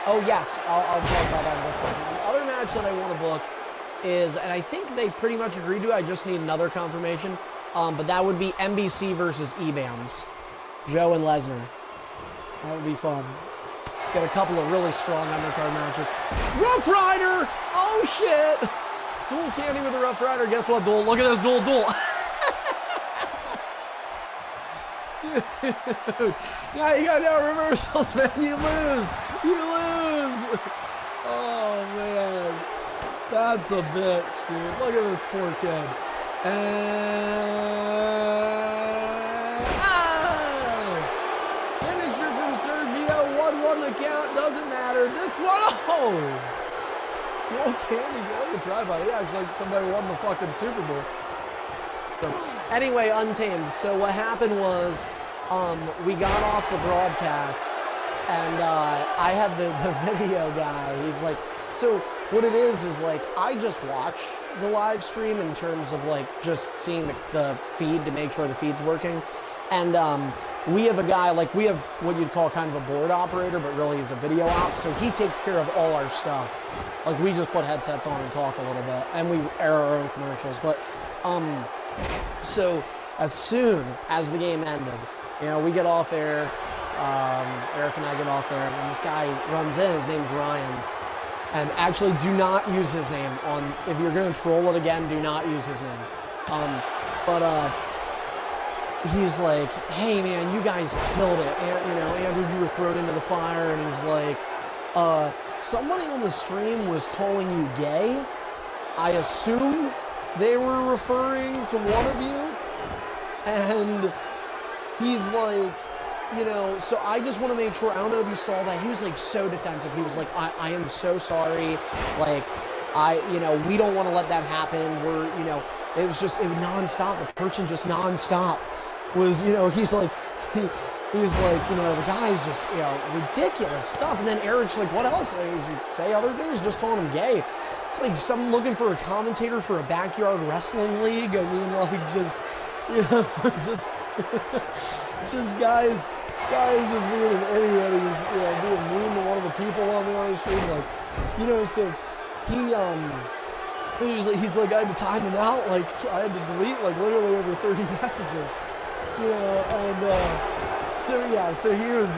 oh yes, I'll talk about that in a second. The other match that I want to book is, and I think they pretty much agreed to it, I just need another confirmation, but that would be NBC versus EBAMS. Joe and Lesnar. That would be fun. Get a couple of really strong undercard matches. Rough Rider! Oh shit! Dual candy with the Rough Rider. Guess what, Duel? Look at this duel. Now you got no reversals, man. You lose. Oh man, that's a bitch, dude. Look at this poor kid. Finisher from Sergio. 1-1 the count. Doesn't matter. This one. Oh. Dual candy. Look at Tripod. He acts like somebody won the fucking Super Bowl. So, anyway, Untamed. So what happened was, we got off the broadcast, and I had the video guy. He's like, so what it is like, I just watch the live stream in terms of like just seeing the feed to make sure the feed's working. And we have a guy, like we have what you'd call kind of a board operator, but really he's a video op. So he takes care of all our stuff. Like we just put headsets on and talk a little bit, and we air our own commercials. But so as soon as the game ended, you know, we get off air, Eric and I get off air, and this guy runs in. His name's Ryan. And actually, do not use his name on, if you're going to troll it again, do not use his name. He's like, hey man, you guys killed it. And, you know, Andrew, you were thrown into the fire. And he's like, somebody on the stream was calling you gay. I assume they were referring to one of you. And he's like, you know, so I just want to make sure, I don't know if you saw that, he was like so defensive. He was like, I am so sorry. Like, you know, we don't want to let that happen. We're, you know, it was nonstop. The person just nonstop was, you know, he's like, he's like, you know, the guy's just, you know, ridiculous stuff. And then Eric's like, what else? Does he say other things? Just calling him gay. It's like someone looking for a commentator for a backyard wrestling league. I mean, like, just, you know, just guys just being an idiot. He's, you know, being mean to one of the people on the live stream. Like, you know, so he's like, I had to time him out. Like, I had to delete like literally over 30 messages. You know, and so yeah, so it was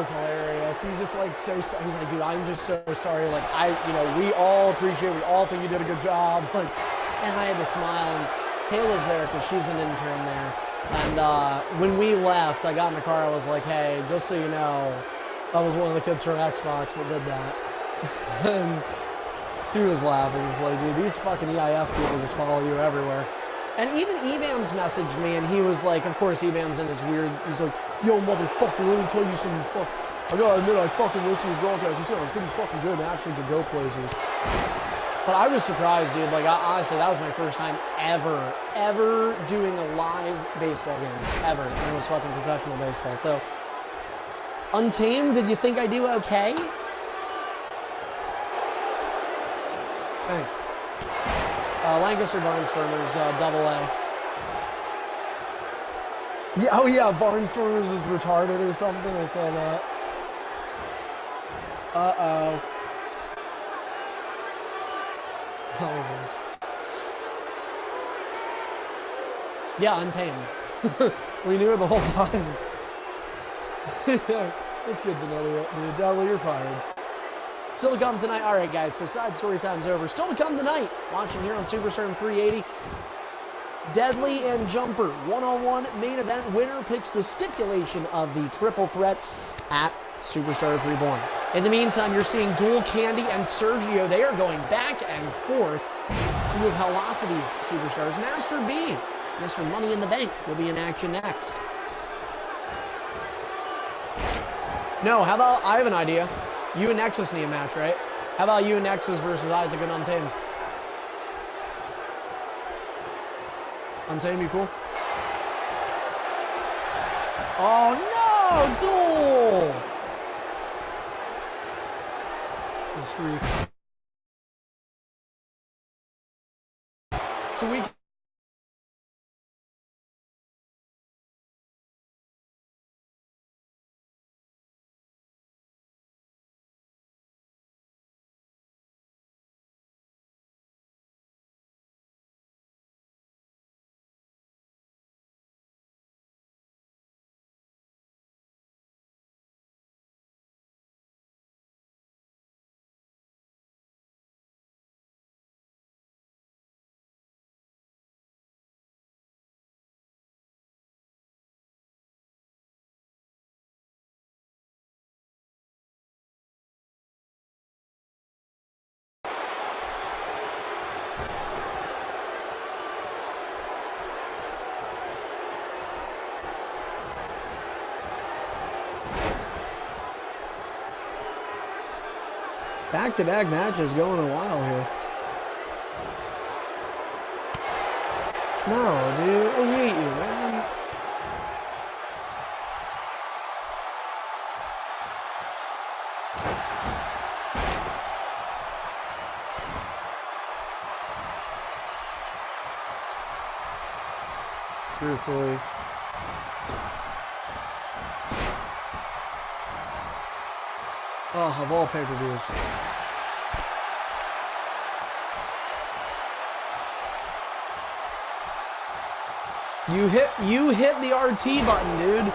hilarious. He's just like he's like, dude, I'm just so sorry. Like, you know, we all think you did a good job. Like, and I had to smile. And Kayla's there because she's an intern there. And when we left, I got in the car. I was like, hey, just so you know, that was one of the kids from Xbox that did that. And he was laughing. He's like, dude, these fucking EIF people just follow you everywhere. And even Evams messaged me, and he was like, of course, Evams in his weird, he's like, yo, motherfucker, let me tell you something, fuck. I gotta admit, I fucking listen to your broadcast. You sound pretty fucking good and actually could go places. But I was surprised, dude. Like, honestly, that was my first time ever doing a live baseball game. Ever. And it was fucking professional baseball. So, Untamed, did you think I do okay? Thanks. Lancaster Barnstormers, double A. Yeah, oh yeah, Barnstormers is retarded or something. I saw that. Uh-oh. Yeah, Untamed. We knew it the whole time. This kid's an idiot. Dude, Dudley, you're fired. Still to come tonight. All right, guys, so side story time's over. Still to come tonight. Watching here on Superstar 380. Deadly and Jumper, one-on-one main event. Winner picks the stipulation of the triple threat at Superstars Reborn. In the meantime, you're seeing Dual Candy and Sergio. They are going back and forth. Two of Velocity's superstars. Master B, Mr. Money in the Bank, will be in action next. No, how about, I have an idea. You and Nexus need a match, right? How about you and Nexus versus Isaac and Untamed? Untamed, you cool? Oh no, Duel! The streak. So we. Back-to-back matches going a while here. No, dude. I hate you, man. Truthfully. Oh, of all pay-per-views. You hit the RT button, dude.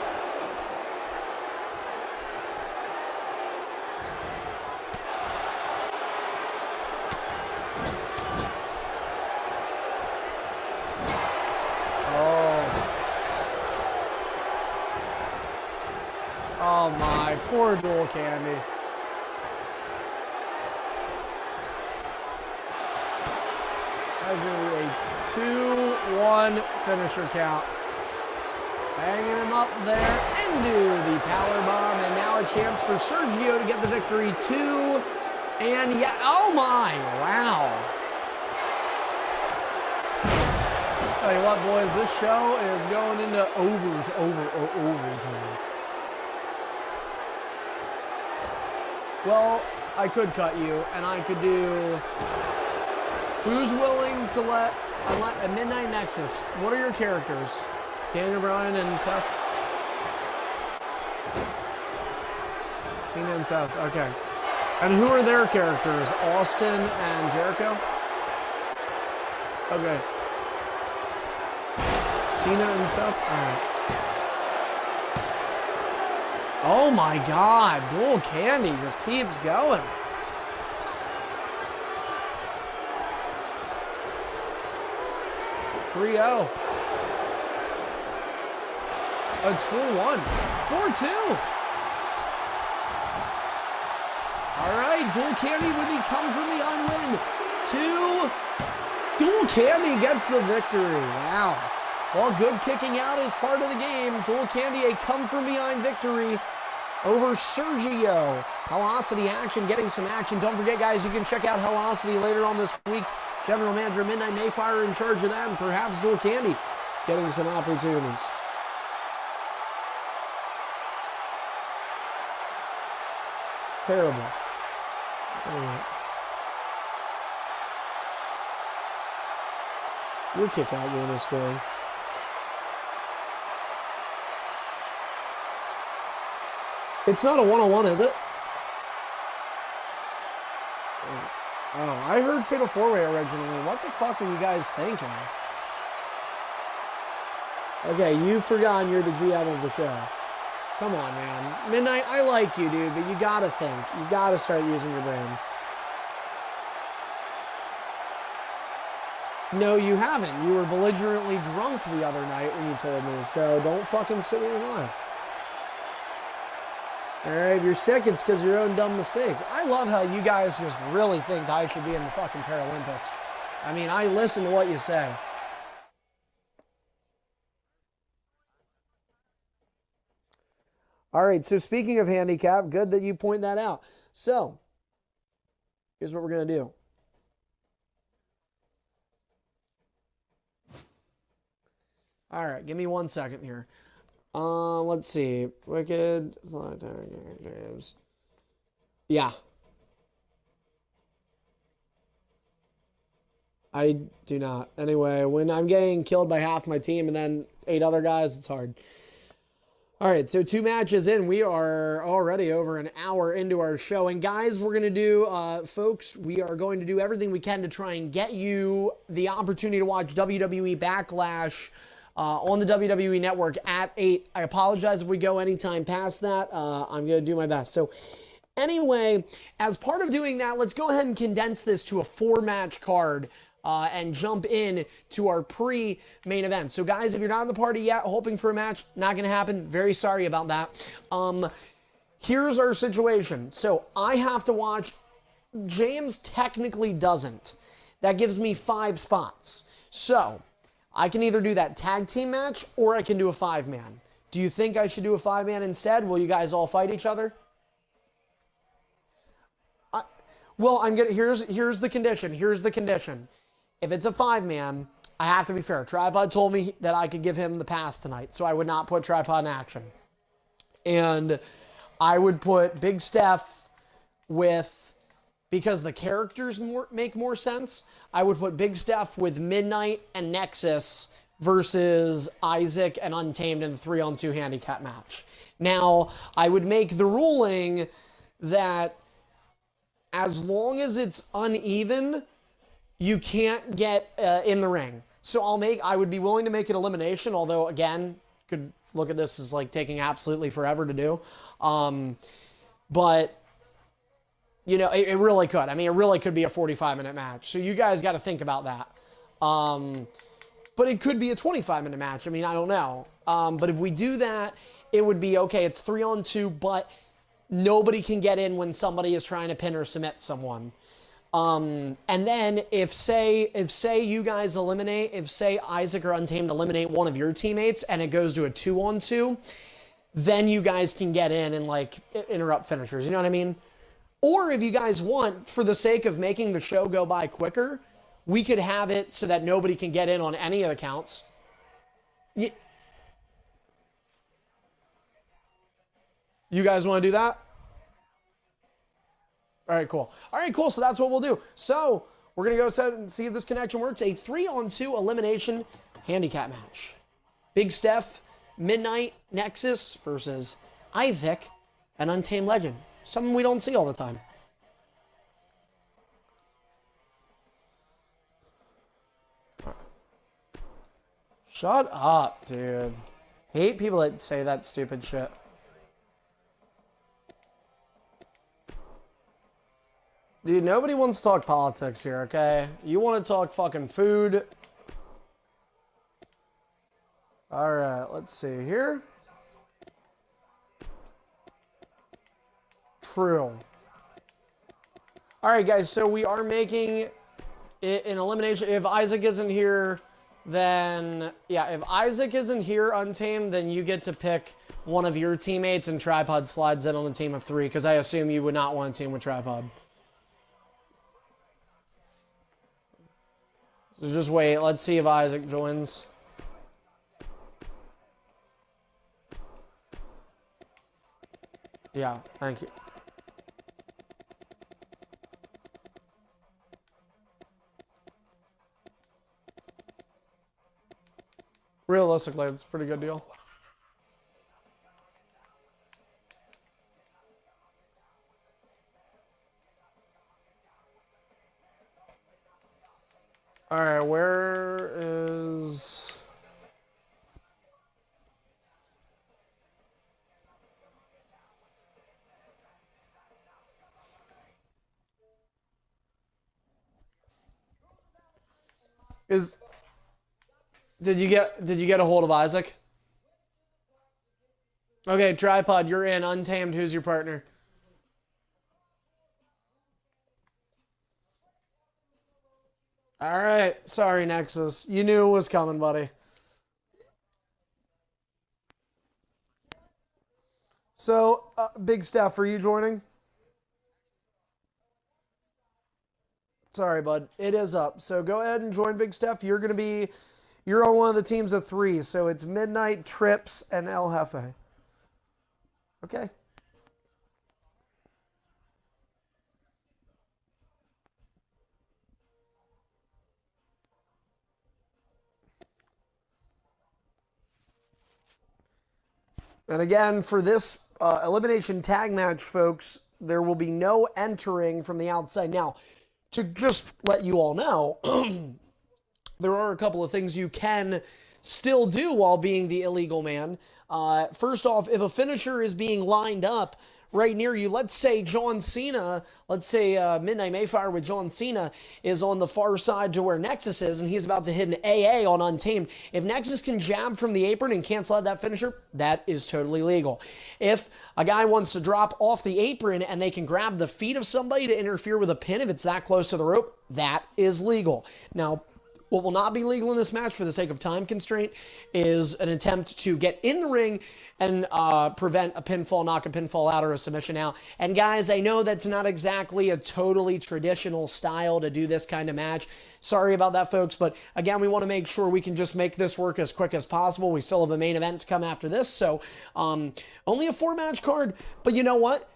Oh my, poor Dual Candy. That's going to be a 2-1 finisher count. Banging him up there into the power bomb, and now a chance for Sergio to get the victory. 2, and yeah, oh my, wow. Tell you what, boys, this show is going into overtime. Well, I could cut you, and I could do. Who's willing to let a Midnight Nexus? What are your characters? Daniel Bryan and Seth? Cena and Seth, okay. And who are their characters? Austin and Jericho? Okay. Cena and Seth? Alright. Oh my god, Dual Candy just keeps going. Three-0. Oh, it's 4-1. 4-2. All right, Dual Candy with the come from behind win. 2. Dual Candy gets the victory. Wow. Well, good kicking out is part of the game. Dual Candy a come from behind victory. over Sergio. Velocity action, getting some action. Don't forget, guys, you can check out Velocity later on this week. General Manager Midnight Mayfire in charge of that, and perhaps Dual Candy getting some opportunities. Terrible. Anyway. Your kick out game is scoring. It's not a one-on-one, is it? Oh, I heard Fatal 4-Way originally. What the fuck are you guys thinking? Okay, you've forgotten you're the GM of the show. Come on, man. Midnight, I like you, dude, but you gotta think. You gotta start using your brain. No, you haven't. You were belligerently drunk the other night when you told me, so don't fucking sit here and lie. Alright, if you're sick, it's because of your own dumb mistakes. I love how you guys just really think I should be in the fucking Paralympics. I mean, I listen to what you say. Alright, so speaking of handicap, good that you point that out. So, here's what we're going to do. Alright, give me 1 second here. Let's see. Wicked. Yeah. I do not. Anyway, when I'm getting killed by half my team and then 8 other guys, it's hard. All right, so 2 matches in. We are already over an hour into our show. And guys, we're going to do, folks, we are going to do everything we can to try and get you the opportunity to watch WWE Backlash on the WWE Network at 8. I apologize if we go any time past that. I'm going to do my best. So anyway, as part of doing that, let's go ahead and condense this to a 4-match card and jump in to our pre-main event. So guys, if you're not in the party yet, hoping for a match, not going to happen. Very sorry about that. Here's our situation. So I have to watch. James technically doesn't. That gives me 5 spots. So I can either do that tag team match or I can do a 5-man. Do you think I should do a 5-man instead? Will you guys all fight each other? Well, I'm gonna. Here's the condition. Here's the condition. If it's a 5-man, I have to be fair. Tripod told me that I could give him the pass tonight, so I would not put Tripod in action. And I would put Big Steph with, because the characters make more sense, I would put Big Steph with Midnight and Nexus versus Isaac and Untamed in a 3-on-2 handicap match. Now, I would make the ruling that as long as it's uneven, you can't get in the ring. So I would be willing to make an elimination, although again, could look at this as like taking absolutely forever to do. But you know, it really could. I mean, it really could be a 45-minute match. So you guys got to think about that. But it could be a 25-minute match. I mean, I don't know. But if we do that, it would be, okay, it's 3-on-2, but nobody can get in when somebody is trying to pin or submit someone. And then if say you guys eliminate, if say Isaac or Untamed eliminate one of your teammates and it goes to a 2-on-2, then you guys can get in and like interrupt finishers. You know what I mean? Or if you guys want, for the sake of making the show go by quicker, we could have it so that nobody can get in on any of the counts. You guys want to do that? All right, cool. All right, cool. So that's what we'll do. So we're going to go set and see if this connection works. A 3-on-2 elimination handicap match. Big Steph, Midnight, Nexus versus Isaac, an Untamed Legend. Something we don't see all the time. Shut up, dude. Hate people that say that stupid shit. Dude, nobody wants to talk politics here, okay? You want to talk fucking food. Alright, let's see here. True. Alright, guys, so we are making it an elimination. If Isaac isn't here, then... Yeah, if Isaac isn't here, Untamed, then you get to pick one of your teammates and Tripod slides in on a team of 3, because I assume you would not want a team with Tripod. So just wait. Let's see if Isaac joins. Yeah, thank you. Realistically, it's a pretty good deal. All right, where is... Did you get a hold of Isaac? Okay, Tripod, you're in. Untamed, who's your partner? All right, sorry, Nexus. You knew it was coming, buddy. So, Big Steph, are you joining? Sorry, bud. It is up. So go ahead and join Big Steph. You're on one of the teams of 3. So it's Midnight, Trips, and El Jefe. Okay. And again, for this elimination tag match, folks, there will be no entering from the outside. Now, to just let you all know, there are a couple of things you can still do while being the illegal man. First off, if a finisher is being lined up right near you, let's say John Cena, let's say Midnight Mayfire with John Cena is on the far side to where Nexus is, and he's about to hit an AA on Untamed. If Nexus can jab from the apron and cancel out that finisher, that is totally legal. If a guy wants to drop off the apron and they can grab the feet of somebody to interfere with a pin if it's that close to the rope, that is legal. Now, what will not be legal in this match for the sake of time constraint is an attempt to get in the ring and prevent a pinfall, knock a pinfall out, or a submission out. And guys, I know that's not exactly a totally traditional style to do this kind of match. Sorry about that, folks, but again, we want to make sure we can just make this work as quick as possible. We still have a main event to come after this, so only a 4-match card, but you know what?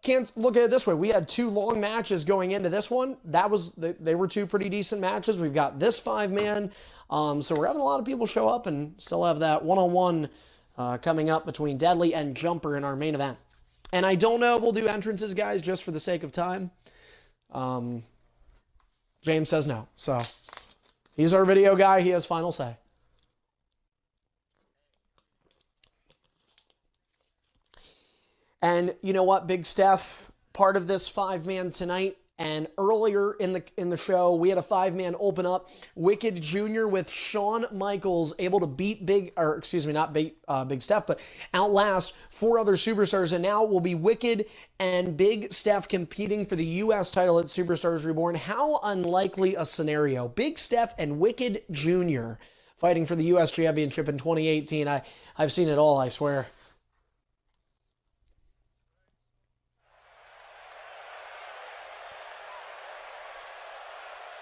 Can't look at it this way. We had 2 long matches going into this one. They were 2 pretty decent matches. We've got this 5-man. So we're having a lot of people show up and still have that one-on-one coming up between Deadly and Jumper in our main event. And I don't know if we'll do entrances, guys, just for the sake of time. James says no. So he's our video guy. He has final say. And you know what, Big Steph, part of this 5-man tonight, and earlier in the show, we had a 5-man open up. Wicked Jr. with Shawn Michaels able to beat Big Steph, but outlast 4 other superstars. And now it will be Wicked and Big Steph competing for the U.S. title at Superstars Reborn. How unlikely a scenario. Big Steph and Wicked Jr. fighting for the U.S. Championship in 2018. I've seen it all, I swear.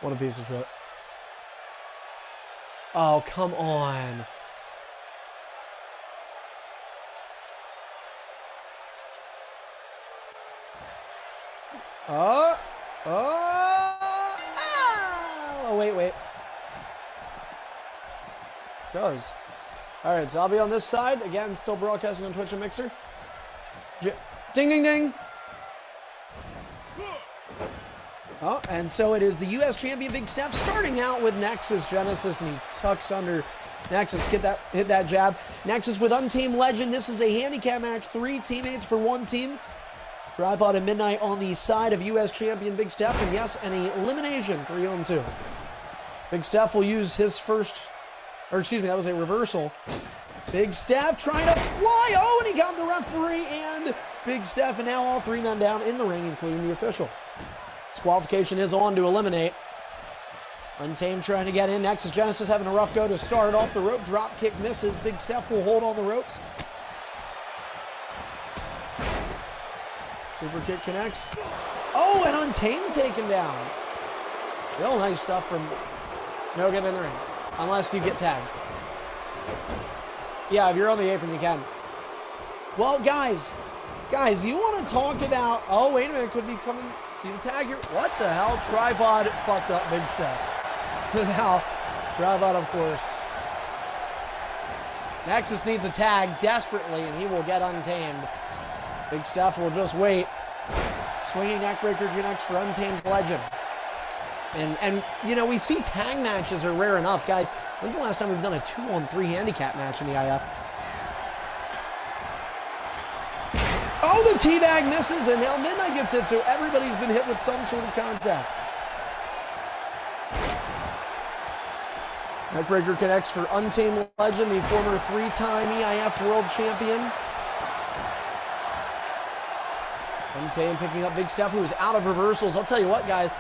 What a piece of shit. Oh, come on. Oh, wait. Does. All right, so I'll be on this side. Again, still broadcasting on Twitch and Mixer. Ding, ding, ding. Oh, and so it is the U.S. champion Big Steph starting out with Nexus Genesis, and he tucks under Nexus. Hit that jab. Nexus with Untamed Legend. This is a handicap match. 3 teammates for 1 team. Tripod and Midnight on the side of U.S. champion Big Steph, and yes, an elimination 3-on-2. Big Steph will use his first, or excuse me, that was a reversal. Big Steph trying to fly. Oh, and he got the referee and Big Steph, and now all 3 men down in the ring, including the official. Disqualification is on to eliminate. Untamed trying to get in. Nexus Genesis having a rough go to start off the rope. Drop kick misses. Big Steph will hold on the ropes. Super kick connects. Oh, and Untamed taken down. Real nice stuff from no get in the ring. Unless you get tagged. Yeah, if you're on the apron, you can. Well, guys, you want to talk about... Oh, wait a minute. Could be coming... See the tag here? What the hell? Tripod fucked up Big Steph. Now, Tripod, of course. Nexus needs a tag desperately, and he will get Untamed. Big Steph will just wait. Swinging neckbreaker connects for Untamed Legend. And you know, we see tag matches are rare enough. Guys, when's the last time we've done a 2-on-3 handicap match in the IF? Oh, the T-bag misses, and now Midnight gets hit, so everybody's been hit with some sort of contact. Neckbreaker connects for Untamed Legend, the former 3-time EIF World Champion. Untamed picking up Big Steph, who is out of reversals. I'll tell you what, guys.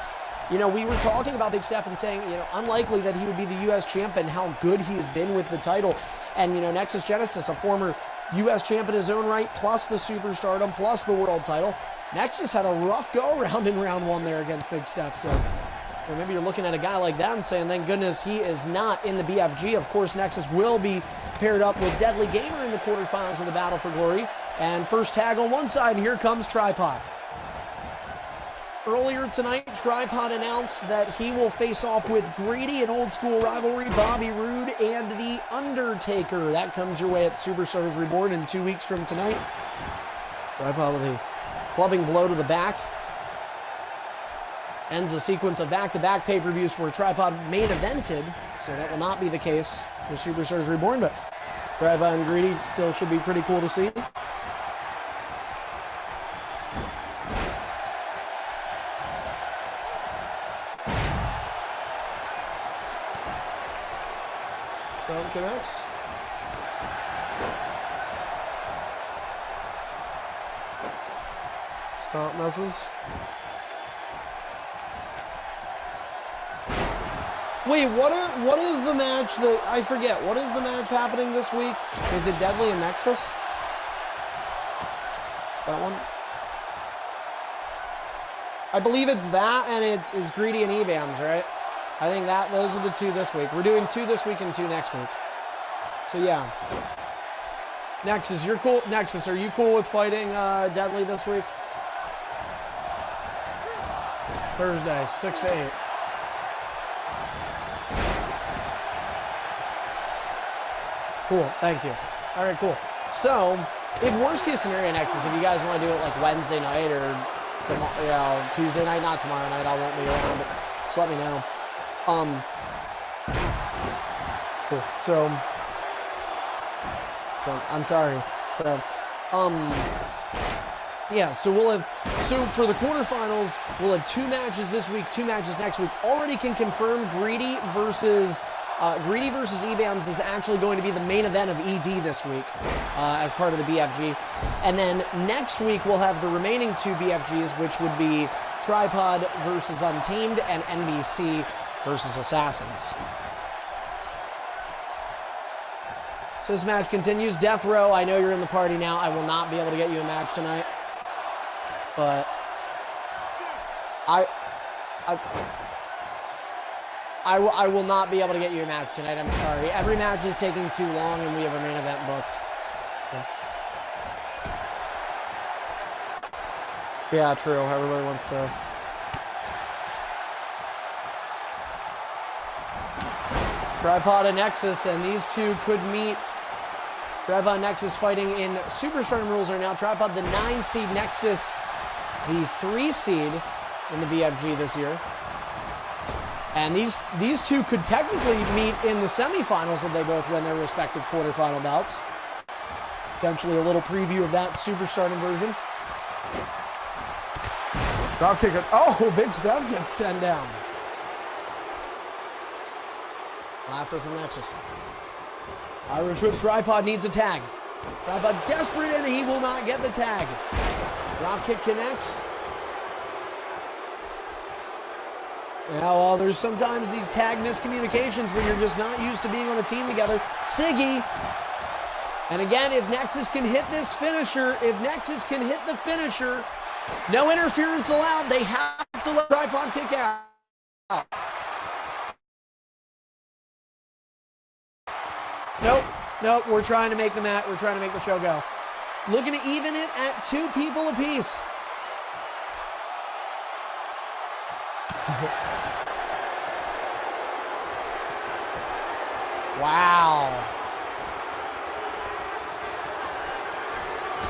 You know, we were talking about Big Steph and saying, you know, unlikely that he would be the U.S. champ and how good he has been with the title. And, you know, Nexus Genesis, a former U.S. champ in his own right, plus the superstardom, plus the world title. Nexus had a rough go-around in round one there against Big Steph. So, well, maybe you're looking at a guy like that and saying, thank goodness he is not in the BFG. Of course, Nexus will be paired up with Deadly Gamer in the quarterfinals of the Battle for Glory. And first tag on one side, and here comes Tripod. Earlier tonight, Tripod announced that he will face off with Greedy, an old school rivalry, Bobby Roode, and The Undertaker. That comes your way at Superstars Reborn in 2 weeks from tonight. Tripod with a clubbing blow to the back. Ends a sequence of back-to-back pay-per-views where Tripod main evented, so that will not be the case for Superstars Reborn, but Tripod and Greedy still should be pretty cool to see. Connects. Stomp messes. Wait, what is the match that I forget? What is the match happening this week? Is it Deadly and Nexus? That one? I believe it's that, and it's Greedy and Evams, right? I think those are the two this week. We're doing 2 this week and 2 next week. So yeah. Nexus, you're cool. Nexus, are you cool with fighting Deadly this week? Thursday, 6 to 8. Cool, thank you. All right, cool. So, in worst case scenario, Nexus, if you guys want to do it like Wednesday night or tomorrow, you know, Tuesday night, not tomorrow night, I won't be around, but just let me know. Cool. So I'm sorry. So, yeah, so so for the quarterfinals, we'll have 2 matches this week, 2 matches next week. Already can confirm Greedy versus Evams is actually going to be the main event of ED this week, as part of the BFG. And then next week, we'll have the remaining 2 BFGs, which would be Tripod versus Untamed and NBC versus Assassins. So this match continues. Death Row, I know you're in the party now. I will not be able to get you a match tonight. But I will not be able to get you a match tonight. I'm sorry. Every match is taking too long, and we have a main event booked. So. Yeah, true. Everybody wants to... Tripod and Nexus, and these two could meet. Tripod and Nexus fighting in Superstar rules right now. Tripod, the 9-seed, Nexus, the 3-seed in the BFG this year. And these two could technically meet in the semifinals if they both win their respective quarterfinal bouts. Potentially a little preview of that Superstardom version. Drop kick. Oh, Big Steph gets sent down. Laughter from Nexus. Irish Whip. Tripod needs a tag. Tripod desperate, and he will not get the tag. Drop kick connects. Now, there's sometimes these tag miscommunications where you're just not used to being on a team together. Siggy. And again, if Nexus can hit this finisher, if Nexus can hit the finisher, No interference allowed. They have to let Tripod kick out. Nope, we're trying to make we're trying to make the show go. Looking to even it at 2 people apiece. Wow.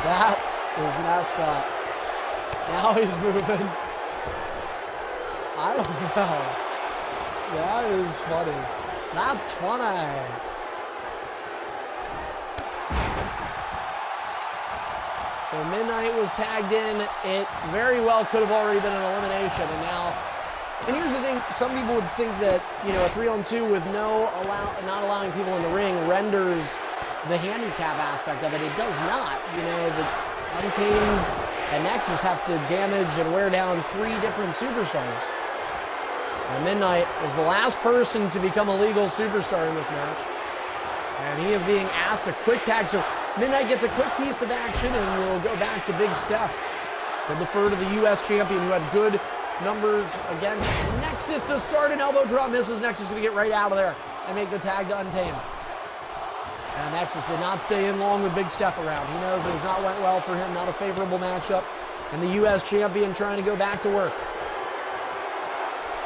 That is messed up. Now he's moving. I don't know. That is funny. That's funny. So Midnight was tagged in. It very well could have already been an elimination. And here's the thing, some people would think that, you know, a 3-on-2 with not allowing people in the ring renders the handicap aspect of it. It does not. You know, the Untamed and Nexus have to damage and wear down 3 different superstars. And Midnight is the last person to become a legal superstar in this match. And he is being asked a quick tag. So Midnight gets a quick piece of action, and we'll go back to Big Steph. We'll defer to the U.S. champion who had good numbers against Nexus to start. An elbow drop misses. Nexus going to get right out of there and make the tag to Untamed. And Nexus did not stay in long with Big Steph around. He knows it has not went well for him. Not a favorable matchup. And the U.S. champion trying to go back to work.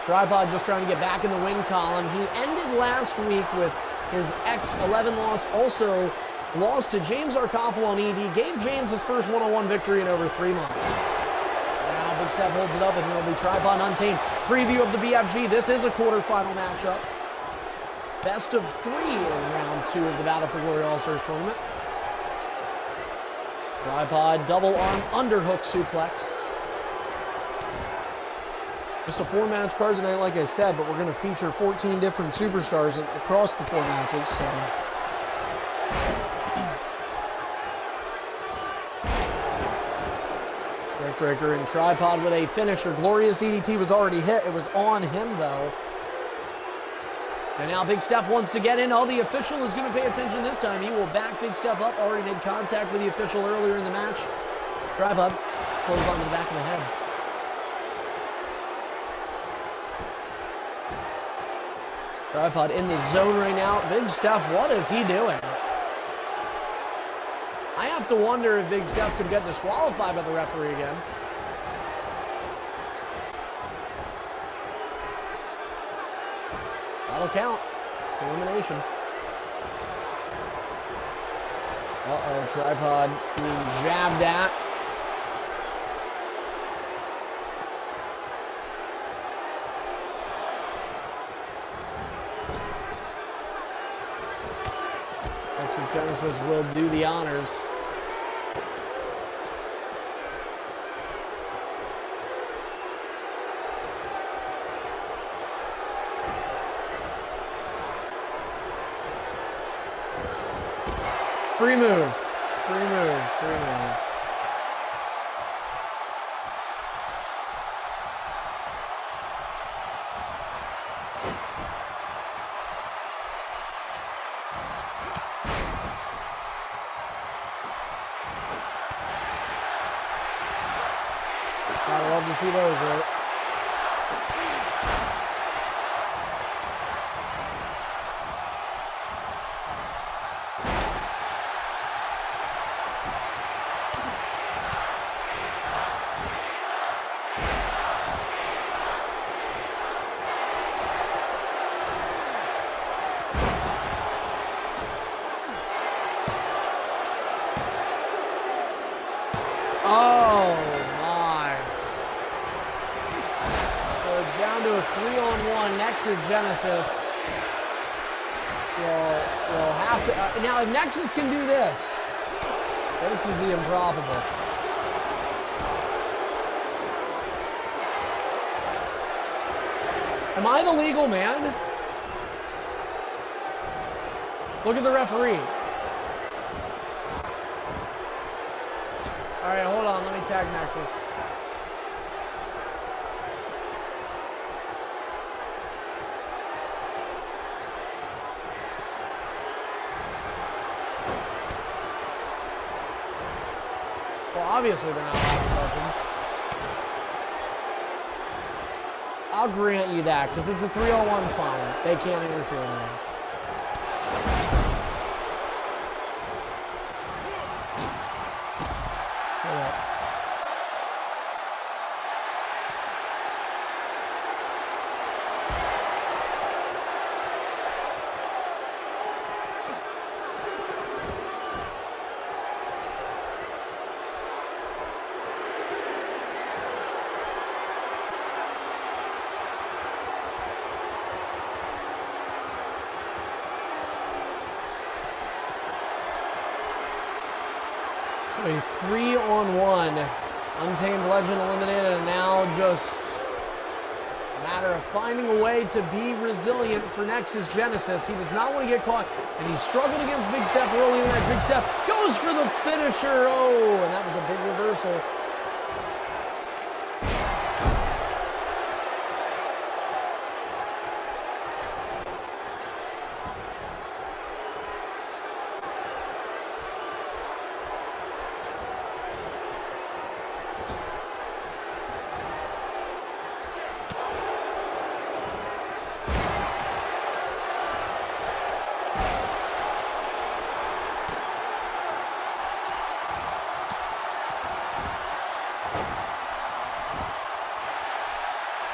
Tripod just trying to get back in the win column. He ended last week with his X11 loss. Also lost to James Arkoffel on ED. Gave James his first one-on-one victory in over 3 months. Now Big Steph holds it up, and he'll be Tripod Untamed. Preview of the BFG. This is a quarterfinal matchup. Best of 3 in round 2 of the Battle for Glory All-Stars tournament. Tripod double arm underhook suplex. Just a 4-match card tonight, like I said, but we're going to feature 14 different superstars across the 4 matches. So. Breaker and Tripod with a finisher. Glorious DDT was already hit. It was on him, though. And now Big Steph wants to get in. Oh, the official is going to pay attention this time. He will back Big Steph up. Already made contact with the official earlier in the match. Tripod closed onto the back of the head. Tripod in the zone right now. Big Steph, what is he doing? I have to wonder if Big Steph could get disqualified by the referee again. That'll count. It's elimination. Uh-oh, Tripod being jabbed at. Texas Genesis will do the honors. Free move. Free move. Free move. I'd love to see those, right? Oh my. So it's down to a 3-on-1. Nexus Genesis will have to. Now, if Nexus can do this, this is the improbable. Am I the legal man? Look at the referee. All right, hold on. Let me tag Nexus. Well, obviously they're not allowed to touch him. I'll grant you that, because it's a 3-on-1 fine. They can't interfere in that. So a 3-on-1. Untamed Legend eliminated, and now just a matter of finding a way to be resilient for Nexus Genesis. He does not want to get caught, and he struggled against Big Steph early in that. Big Steph goes for the finisher. Oh, and that was a big reversal.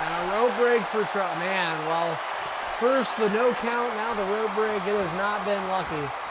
And a rope break for Man, well, first the no count, now the rope break. It has not been lucky.